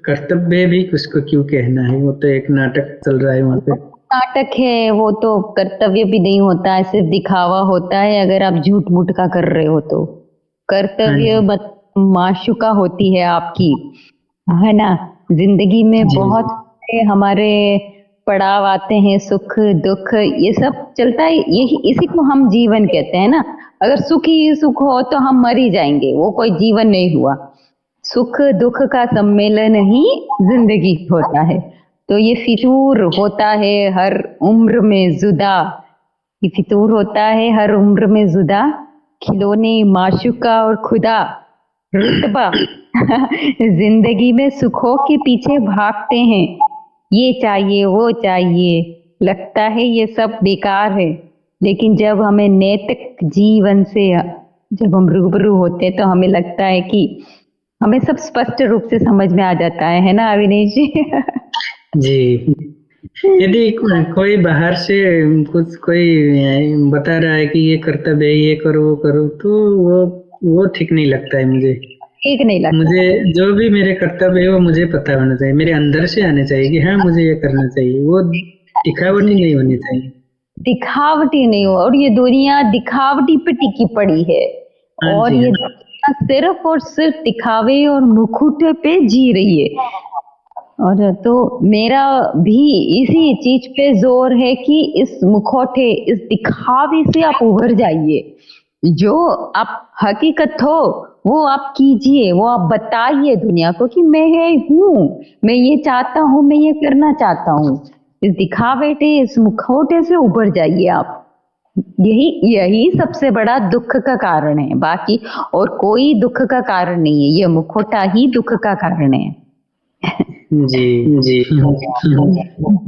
S2: कर्तव्य भी उसको क्यों कहना है, वो तो एक नाटक चल रहा है वहां पे।
S1: नाटक है वो, तो कर्तव्य भी नहीं होता है, सिर्फ दिखावा होता है अगर आप झूठ मूठ का कर रहे हो तो।
S2: हाँ
S1: कर्तव्य
S2: जी।
S1: माशुका होती है आपकी, है ना। जिंदगी में
S2: जी।
S1: बहुत से हमारे पड़ाव आते हैं, सुख दुख ये सब चलता है, यही इसी को हम जीवन कहते हैं ना। अगर सुख ही सुख हो तो हम मर ही जाएंगे, वो कोई जीवन नहीं हुआ। सुख दुख का सम्मेलन ही जिंदगी होता है। तो ये फितूर होता है हर उम्र में जुदा, ये फितूर होता है हर उम्र में जुदा, खिलौने माशुका और खुदा रुतबा जिंदगी में सुखों के पीछे भागते हैं, ये चाहिए वो चाहिए, लगता है ये सब बेकार है। लेकिन जब हमें नैतिक जीवन से जब हम रूबरू होते हैं तो हमें लगता है कि हमें सब स्पष्ट रूप से समझ में आ जाता है ना अविनेश जी।
S2: जी। यदि कोई बाहर से कुछ कोई बता रहा है कि ये कर्तव्य है, ये करो वो करो, तो वो ठीक नहीं लगता है मुझे।
S1: ठीक नहीं लगता।
S2: मुझे जो भी मेरे कर्तव्य है वो मुझे पता होना चाहिए, मेरे अंदर से आने चाहिए कि हाँ मुझे ये करना चाहिए, वो दिखावटी नहीं होनी चाहिए।
S1: दिखावटी नहीं हो, और ये दुनिया दिखावटी पे टिकी पड़ी है।
S2: हाँ
S1: और
S2: जी।
S1: ये
S2: हाँ।
S1: दुनिया सिर्फ और सिर्फ दिखावे और मुखौटे पे जी रही है। और तो मेरा भी इसी चीज पे जोर है कि इस मुखौटे इस दिखावे से आप उभर जाइए। जो आप हकीकत हो वो आप कीजिए, वो आप बताइए दुनिया को कि मैं ये हूँ, मैं ये चाहता हूँ, मैं ये करना चाहता हूँ। इस दिखावे से इस मुखौटे से उभर जाइए आप। यही यही सबसे बड़ा दुख का कारण है, बाकी और कोई दुख का कारण नहीं है, ये मुखौटा ही दुख का कारण है।
S2: जी।
S1: जी।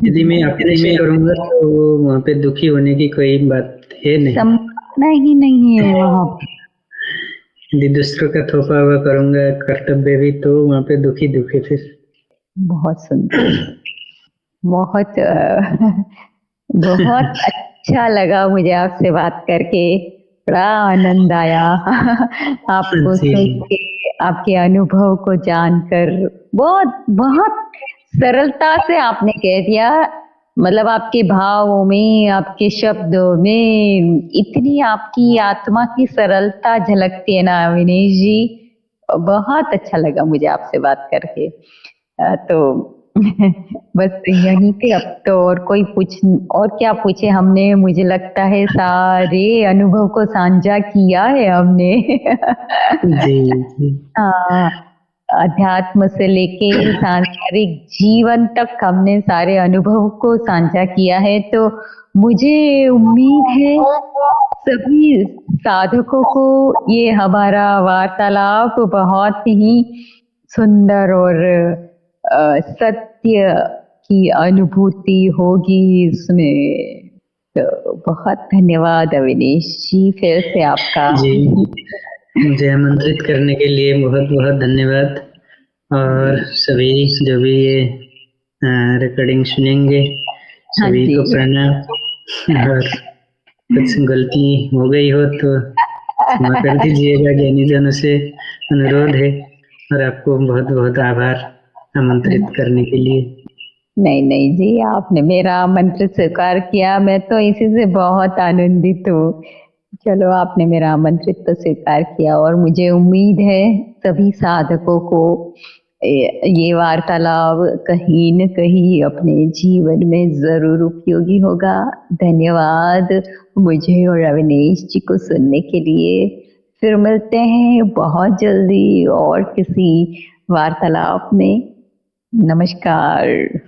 S2: यदि मैं अपने से करूंगा तो वहाँ पे दुखी होने की कोई बात है नहीं।
S1: संभावना ही नहीं है वहां पे।
S2: यदि दूसरों का थोपा हुआ करूंगा कर्तव्य भी तो वहाँ पे दुखी दुखी फिर।
S1: बहुत सुंदर, बहुत बहुत अच्छा लगा मुझे आपसे बात करके, बड़ा आनंद आया आपको
S2: जी।
S1: सुन के, आपके अनुभव को जानकर। बहुत बहुत सरलता से आपने कह दिया, मतलब आपके भावों में आपके शब्दों में इतनी आपकी आत्मा की सरलता झलकती है ना अविनेश जी। बहुत अच्छा लगा मुझे आपसे बात करके। तो बस यहीं पे अब तो और कोई पूछ और क्या पूछे, हमने मुझे लगता है सारे अनुभव को साझा किया है हमने।
S2: जी। जी।
S1: हाँ, अध्यात्म से लेके सांसारिक जीवन तक हमने सारे अनुभव को साझा किया है। तो मुझे उम्मीद है सभी साधकों को ये हमारा वार्तालाप बहुत ही सुंदर और सत्य की अनुभूति होगी इसमें। तो बहुत धन्यवाद अविनेश जी फिर से आपका।
S2: जी, मुझे आमंत्रित करने के लिए बहुत-बहुत धन्यवाद। और सभी जो भी ये रिकॉर्डिंग सुनेंगे,
S1: हाँ
S2: सभी
S1: जी।
S2: को प्रणाम। और कुछ गलती हो गई हो तो क्षमा कर दीजिएगा, ज्ञानीजनों से अनुरोध है। और आपको बहुत-बहुत आभार आमंत्रित करने के लिए।
S1: नहीं नहीं जी, आपने मेरा आमंत्रण स्वीकार किया, मैं तो इसी से बहुत आनंदित हूँ। चलो आपने मेरा आमंत्रित तो स्वीकार किया और मुझे उम्मीद है सभी साधकों को ये वार्तालाप कहीं न कहीं अपने जीवन में ज़रूर उपयोगी होगा। धन्यवाद मुझे और अविनेश जी को सुनने के लिए। फिर मिलते हैं बहुत जल्दी और किसी वार्तालाप में। नमस्कार।